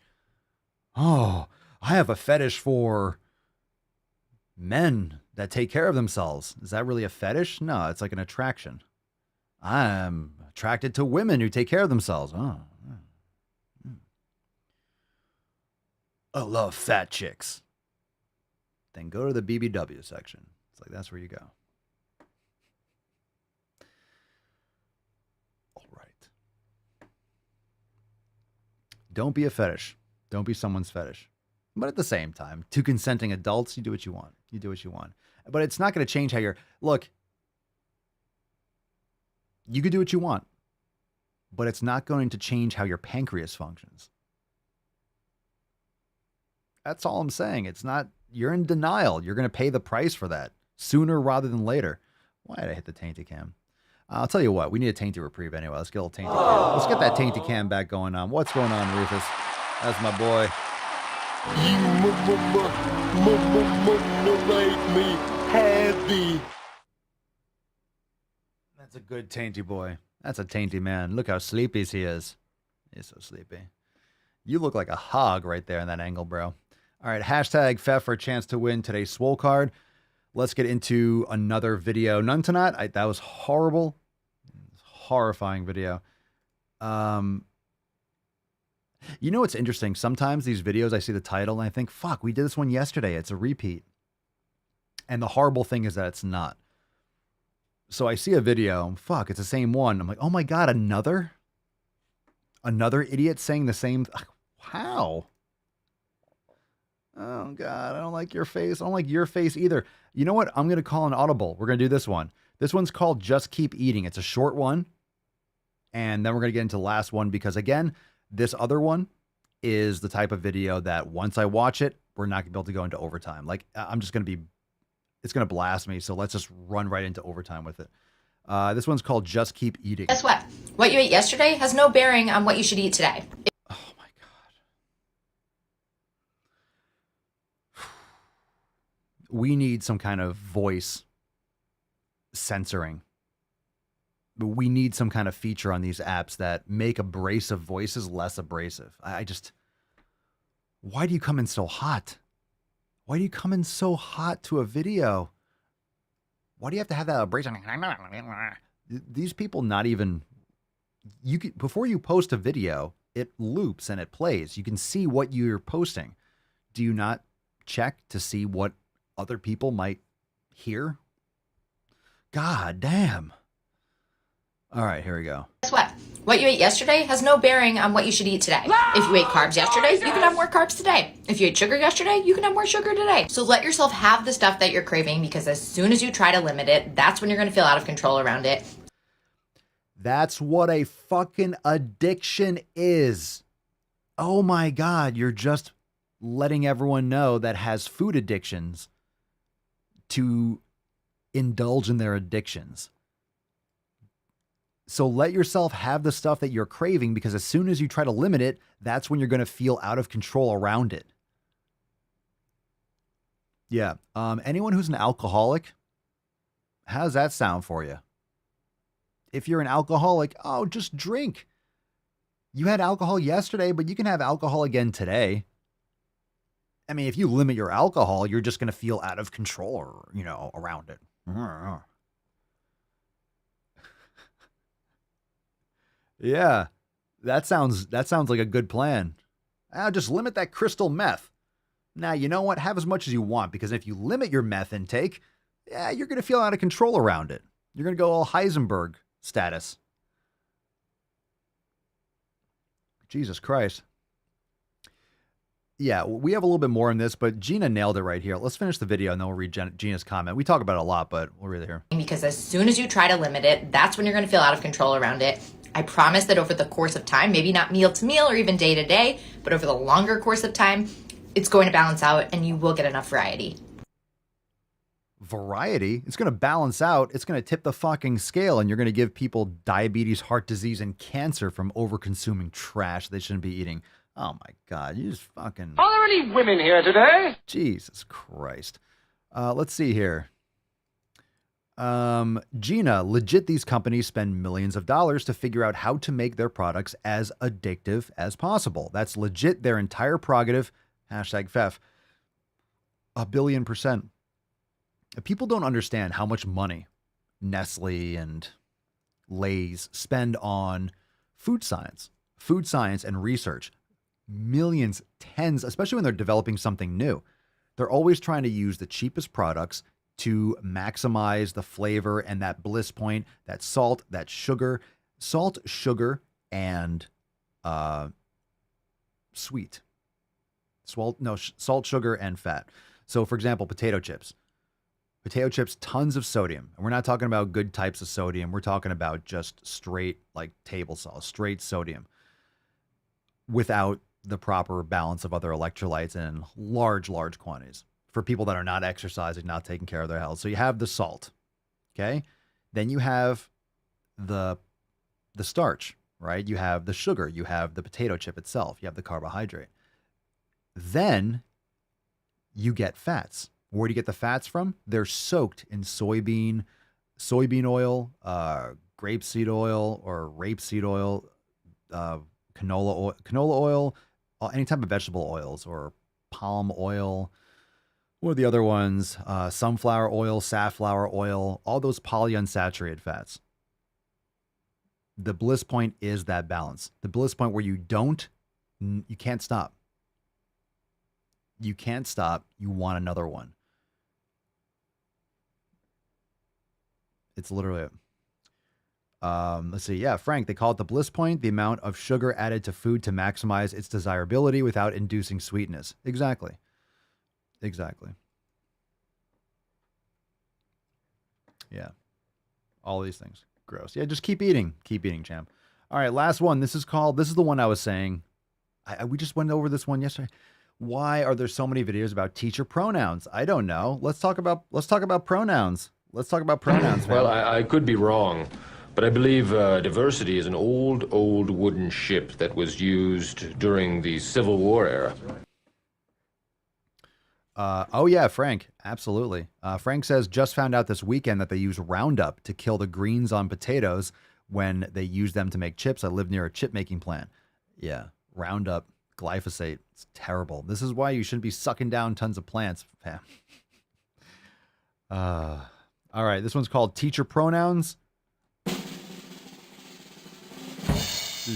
Oh, I have a fetish for men that take care of themselves. Is that really a fetish? No, it's like an attraction. I'm attracted to women who take care of themselves. Oh. I love fat chicks. Then go to the BBW section. It's like, that's where you go. All right. Don't be a fetish. Don't be someone's fetish. But at the same time, two consenting adults, you do what you want. You do what you want. But it's not going to change how you're... Look, you could do what you want, but it's not going to change how your pancreas functions. That's all I'm saying. It's not... You're in denial. You're going to pay the price for that sooner rather than later. Why did I hit the tainty cam? I'll tell you what. We need a tainty reprieve anyway. Let's get a little tainty cam. Let's get that tainty cam back going on. What's going on, Rufus? That's my boy. You manipulate me. Heavy. That's a good tainty boy. That's a tainty man. Look how sleepy he is. He's so sleepy. You look like a hog right there in that angle, bro. All right, hashtag Fef for a chance to win today's Swole card. Let's get into another video. None tonight. That was horrible. Horrifying video. You know what's interesting? Sometimes these videos, I see the title and I think, fuck, we did this one yesterday. It's a repeat. And the horrible thing is that it's not. So I see a video, fuck, it's the same one. I'm like, oh my God, another idiot saying the same. How? Oh God, I don't like your face. I don't like your face either. You know what? I'm going to call an audible. We're going to do this one. This one's called Just Keep Eating. It's a short one. And then we're going to get into the last one because again, this other one is the type of video that once I watch it, we're not going to be able to go into overtime. Like I'm just going to be, it's going to blast me. So let's just run right into overtime with it. This one's called Just Keep Eating. Guess what? What you ate yesterday has no bearing on what you should eat today. Oh my God. We need some kind of voice censoring. We need some kind of feature on these apps that make abrasive voices less abrasive. I just, why do you come in so hot? Why do you come in so hot to a video? Why do you have to have that abrasive? These people not even, you can, before you post a video, it loops and it plays. You can see what you're posting. Do you not check to see what other people might hear? God damn. All right, here we go. Guess what? What you ate yesterday has no bearing on what you should eat today. If you ate carbs yesterday, you can have more carbs today. If you ate sugar yesterday, you can have more sugar today. So let yourself have the stuff that you're craving because as soon as you try to limit it, that's when you're going to feel out of control around it. That's what a fucking addiction is. Oh my God, you're just letting everyone know that has food addictions to indulge in their addictions. So let yourself have the stuff that you're craving because as soon as you try to limit it, that's when you're going to feel out of control around it. Yeah. Anyone who's an alcoholic, how does that sound for you? If you're an alcoholic, oh, just drink. You had alcohol yesterday, but you can have alcohol again today. I mean, if you limit your alcohol, you're just going to feel out of control or, you know, around it. Yeah, that sounds like a good plan. I'll just limit that crystal meth. Now, you know what? Have as much as you want because if you limit your meth intake, yeah, you're going to feel out of control around it. You're going to go all Heisenberg status. Jesus Christ. Yeah, we have a little bit more in this, but Gina nailed it right here. Let's finish the video and then we'll read Gina's comment. We talk about it a lot, but we'll read it here. Because as soon as you try to limit it, that's when you're going to feel out of control around it. I promise that over the course of time, maybe not meal to meal or even day to day, but over the longer course of time, it's going to balance out and you will get enough variety. Variety? It's going to balance out. It's going to tip the fucking scale and you're going to give people diabetes, heart disease, and cancer from over-consuming trash they shouldn't be eating. Oh my God, you just fucking... Are there any women here today? Jesus Christ. Let's see here. Gina, legit, these companies spend millions of dollars to figure out how to make their products as addictive as possible. That's legit their entire prerogative. Hashtag Fef. 1,000,000,000%. People don't understand how much money Nestle and Lay's spend on food science and research. Millions, tens, especially when they're developing something new. They're always trying to use the cheapest products to maximize the flavor and that bliss point, that salt, that sugar, and sweet. Salt, sugar, and fat. So for example, potato chips. Potato chips, tons of sodium. And we're not talking about good types of sodium. We're talking about just straight like table salt, straight sodium without the proper balance of other electrolytes in large quantities for people that are not exercising, not taking care of their health. So you have the salt, okay? Then you have the starch, right? You have the sugar, you have the potato chip itself, you have the carbohydrate. Then you get fats. Where do you get the fats from? They're soaked in soybean oil, grapeseed oil or rapeseed oil, canola oil, any type of vegetable oils or palm oil. What are the other ones? Sunflower oil, safflower oil, all those polyunsaturated fats. The bliss point is that balance. The bliss point where you can't stop. You can't stop. You want another one. It's literally it. Let's see. Yeah, Frank, they call it the bliss point, the amount of sugar added to food to maximize its desirability without inducing sweetness. Exactly. Yeah. All these things. Gross. Yeah, just keep eating. Keep eating, champ. All right, last one. This is the one I was saying. We just went over this one yesterday. Why are there so many videos about teacher pronouns? I don't know. Let's talk about pronouns. Let's talk about pronouns, man. Well, I could be wrong, but I believe diversity is an old wooden ship that was used during the Civil War era. Oh yeah, Frank. Absolutely. Frank says, just found out this weekend that they use Roundup to kill the greens on potatoes when they use them to make chips. I live near a chip making plant. Yeah. Roundup, glyphosate. It's terrible. This is why you shouldn't be sucking down tons of plants, fam. All right. This one's called Teacher Pronouns.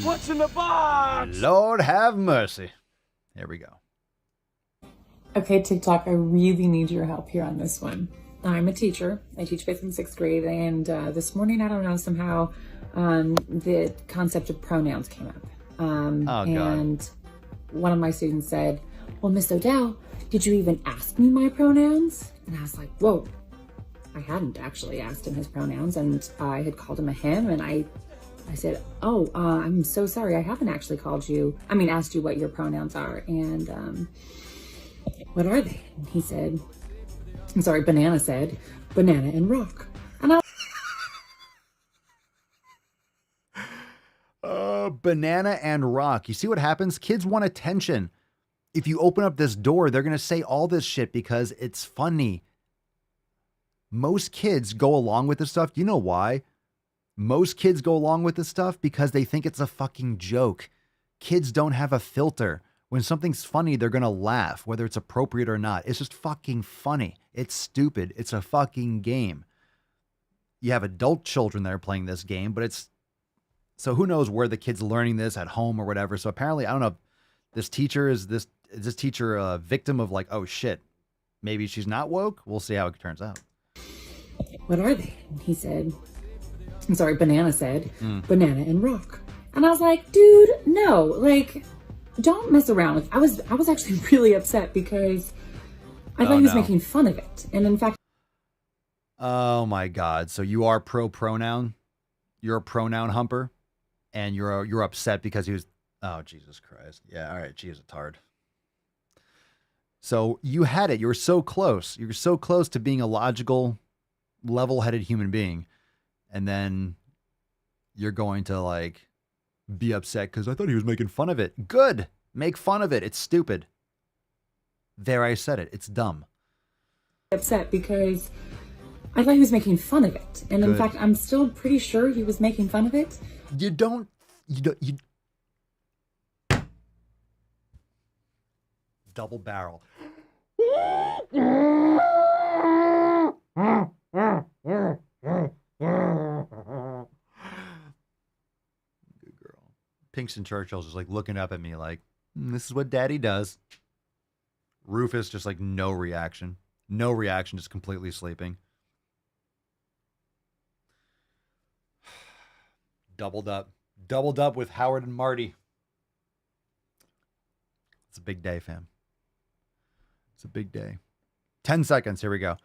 What's in the box? Lord have mercy. Here we go. Okay, TikTok, I really need your help here on this one. I'm a teacher. I teach 5th and 6th grade, and this morning, I don't know, somehow the concept of pronouns came up. And one of my students said, well, Miss Odell, did you even ask me my pronouns? And I was like, whoa, I hadn't actually asked him his pronouns, and I had called him a him, and I said, oh, I'm so sorry, I haven't actually asked you what your pronouns are, and what are they? And he said, Banana said, banana and rock. And Banana and rock. You see what happens? Kids want attention. If you open up this door, they're going to say all this shit because it's funny. Most kids go along with this stuff. Do you know why? Most kids go along with this stuff because they think it's a fucking joke. Kids don't have a filter. When something's funny, they're going to laugh, whether it's appropriate or not. It's just fucking funny. It's stupid. It's a fucking game. You have adult children that are playing this game, but so who knows where the kid's learning this at home or whatever. So apparently, I don't know, this teacher is this teacher a victim of like, oh shit, maybe she's not woke? We'll see how it turns out. what are they? And he said, Banana said, banana and rock. And I was like, dude, no, like, don't mess around with. I was actually really upset because I thought he was making fun of it. And in fact, oh my God. So you are pro pronoun? You're a pronoun humper? And you're upset because he was, oh, Jesus Christ. Yeah. All right. Geez, it's hard. So you had it. You were so close. You were so close to being a logical, level-headed human being. And then you're going to like be upset because I thought he was making fun of it. Good. Make fun of it. It's stupid. There, I said it. It's dumb. Upset because I thought he was making fun of it. And in fact, I'm still pretty sure he was making fun of it. You double barrel. Good girl. Pinkston Churchill's just like looking up at me like, this is what daddy does. Rufus just like no reaction. No reaction, just completely sleeping. Doubled up with Howard and Marty. It's a big day, fam. It's a big day. 10 seconds. Here we go.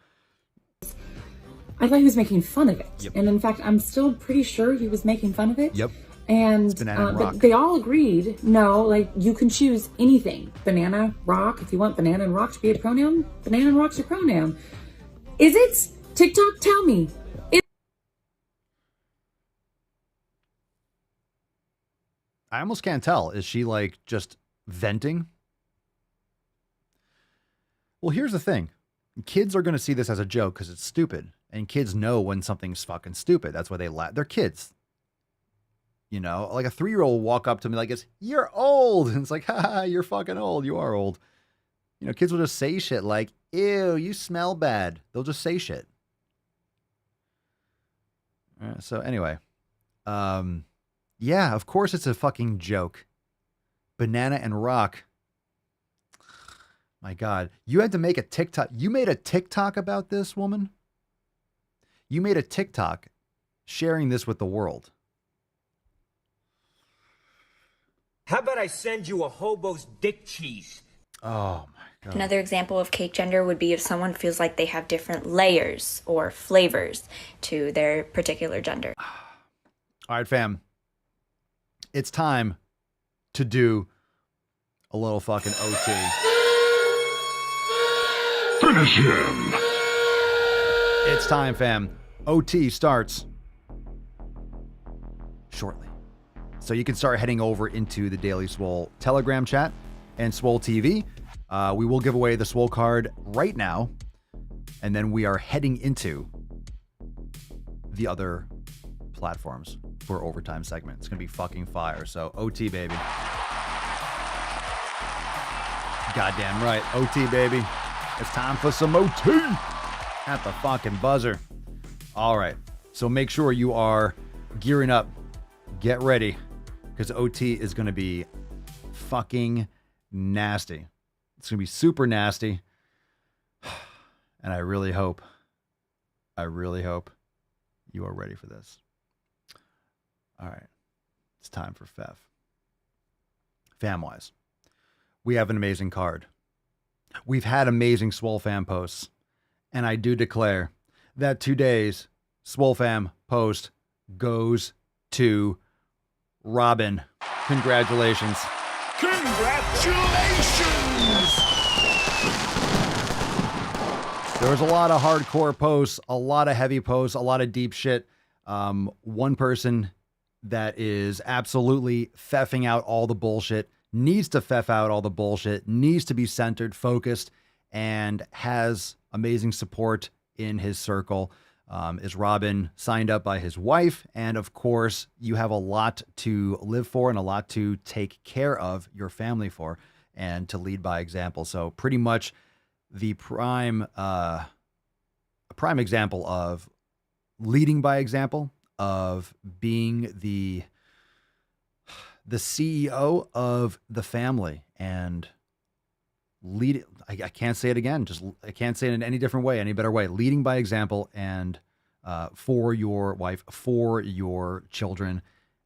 I thought he was making fun of it. Yep. And in fact, I'm still pretty sure he was making fun of it. Yep. And banana and rock. But they all agreed, no, like you can choose anything. Banana, rock, if you want banana and rock to be a pronoun, banana and rock's your pronoun. Is it? TikTok, tell me. I almost can't tell. Is she like just venting? Well, here's the thing. Kids are going to see this as a joke because it's stupid. And kids know when something's fucking stupid. That's why they laugh. They're kids. You know, like a 3-year-old will walk up to me like, you're old. And it's like, haha, you're fucking old. You are old. You know, kids will just say shit like, ew, you smell bad. They'll just say shit. So anyway, yeah, of course it's a fucking joke. Banana and rock. My God, you had to make a TikTok. You made a TikTok about this, woman? You made a TikTok sharing this with the world. How about I send you a hobo's dick cheese? Oh my God. Another example of cake gender would be if someone feels like they have different layers or flavors to their particular gender. All right, fam. It's time to do a little fucking OT. Finish him. It's time, fam. OT starts shortly. So you can start heading over into the Daily Swole Telegram chat and Swole TV. We will give away the Swole card right now. And then we are heading into the other platforms for overtime segment. It's going to be fucking fire. So OT, baby. Goddamn right. OT, baby. It's time for some OT at the fucking buzzer. All right. So make sure you are gearing up. Get ready. Because OT is going to be fucking nasty. It's going to be super nasty. And I really hope you are ready for this. All right. It's time for Fev. Fam-wise, we have an amazing card. We've had amazing Swole Fam posts. And I do declare that today's Swole Fam post goes to Robin. Congratulations. Congratulations! There was a lot of hardcore posts, a lot of heavy posts, a lot of deep shit. One person that is absolutely feffing out all the bullshit, needs to feff out all the bullshit, needs to be centered, focused, and has amazing support in his circle. Is Robin, signed up by his wife. And of course, you have a lot to live for and a lot to take care of your family for and to lead by example. So pretty much the prime example of leading by example, of being the CEO of the family and lead. I can't say it again. I can't say it in any different way, any better way. Leading by example and for your wife, for your children.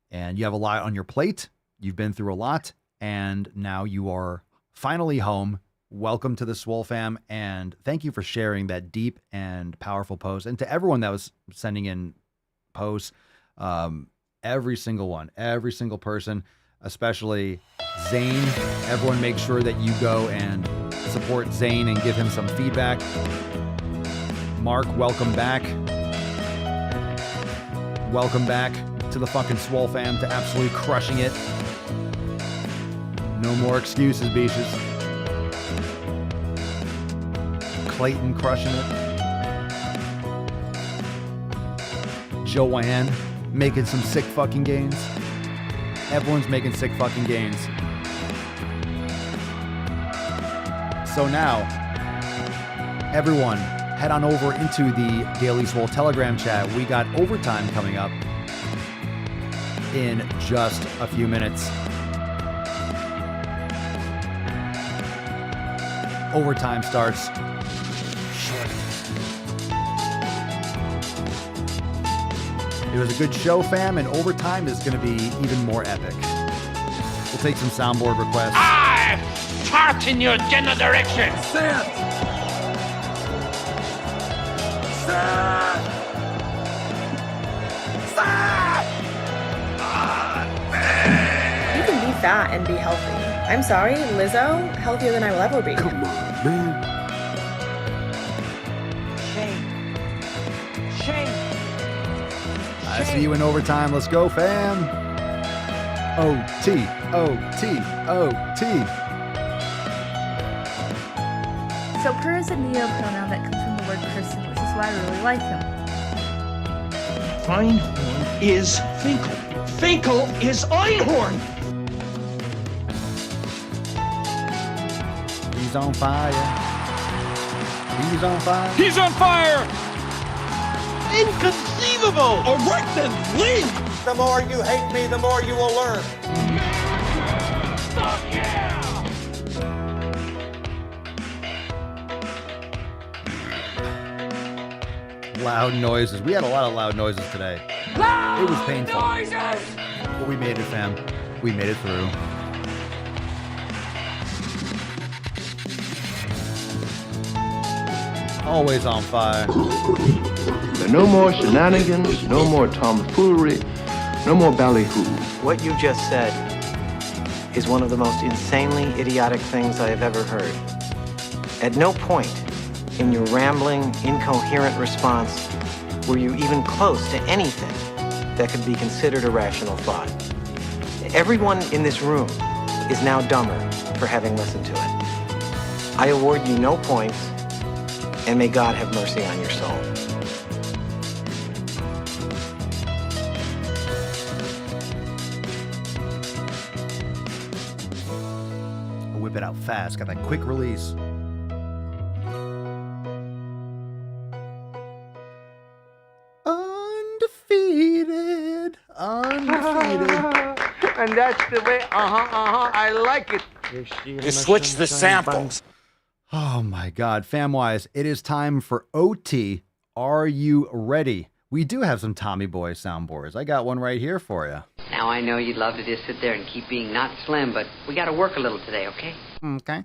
And you have a lot on your plate. You've been through a lot. And now you are finally home. Welcome to the Swole Fam. And thank you for sharing that deep and powerful post. And to everyone that was sending in posts, every single one, every single person, especially Zane. Everyone make sure that you go and support Zane and give him some feedback. Mark, welcome back. Welcome back to the fucking Swole Fam, to absolutely crushing it. No more excuses, beaches. Clayton crushing it. Joanne making some sick fucking gains. Everyone's making sick fucking gains. So now, everyone, head on over into the Daily Swole Telegram chat. We got overtime coming up in just a few minutes. Overtime starts shortly. It was a good show, fam, and overtime is going to be even more epic. We'll take some soundboard requests. I fart in your general direction. Sit. You can be fat and be healthy. I'm sorry, Lizzo, healthier than I will ever be. Come on, man. Shame. I see you in overtime. Let's go, fam. OT, OT, OT. So per is a neopronoun that comes from the word person, which is why I really like him. Einhorn is Finkel. Finkel is Einhorn! He's on fire. He's on fire. He's on fire! Inconceivable! All right then, leave! The more you hate me, the more you will learn. Fuck yeah! Loud noises. We had a lot of loud noises today. It was painful. But we made it, fam. We made it through. Always on fire. No more shenanigans, no more tomfoolery, no more ballyhoo. What you just said is one of the most insanely idiotic things I have ever heard. At no point in your rambling, incoherent response were you even close to anything that could be considered a rational thought. Everyone in this room is now dumber for having listened to it. I award you no points, and may God have mercy on your soul. Whip it out fast. Got that quick release. Undefeated. And that's the way, I like it. You switch the samples. Oh my God, Famwise, it is time for OT. Are you ready? We do have some Tommy Boy soundboards. I got one right here for you. Now I know you'd love to just sit there and keep being not slim, but we got to work a little today, okay? Okay.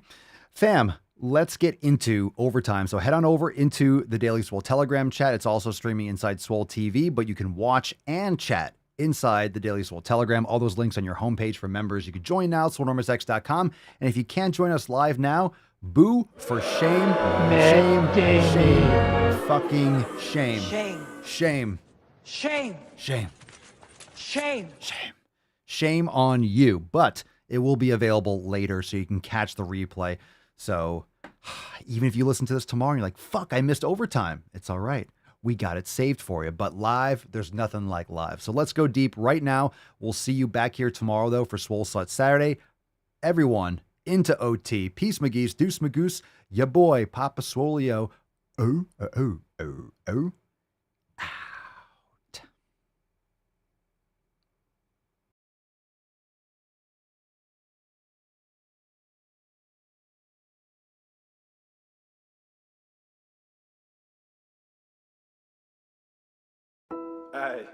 Fam, let's get into overtime. So head on over into the Daily Swole Telegram chat. It's also streaming inside Swole TV, but you can watch and chat inside the Daily Swole Telegram. All those links on your homepage for members. You can join now, swolenormousx.com. And if you can't join us live now, boo for shame. Shame. Shame. Fucking shame. Shame. Shame. Shame. Shame. Shame. Shame. Shame on you. But it will be available later so you can catch the replay. So even if you listen to this tomorrow and you're like, fuck, I missed overtime. It's all right. We got it saved for you. But live, there's nothing like live. So let's go deep right now. We'll see you back here tomorrow, though, for Swole Slut Saturday. Everyone into OT. Peace, McGee's. Deuce, Magoose. Ya boy, Papa Swolio. Oh, oh, oh, oh. Out. Hey.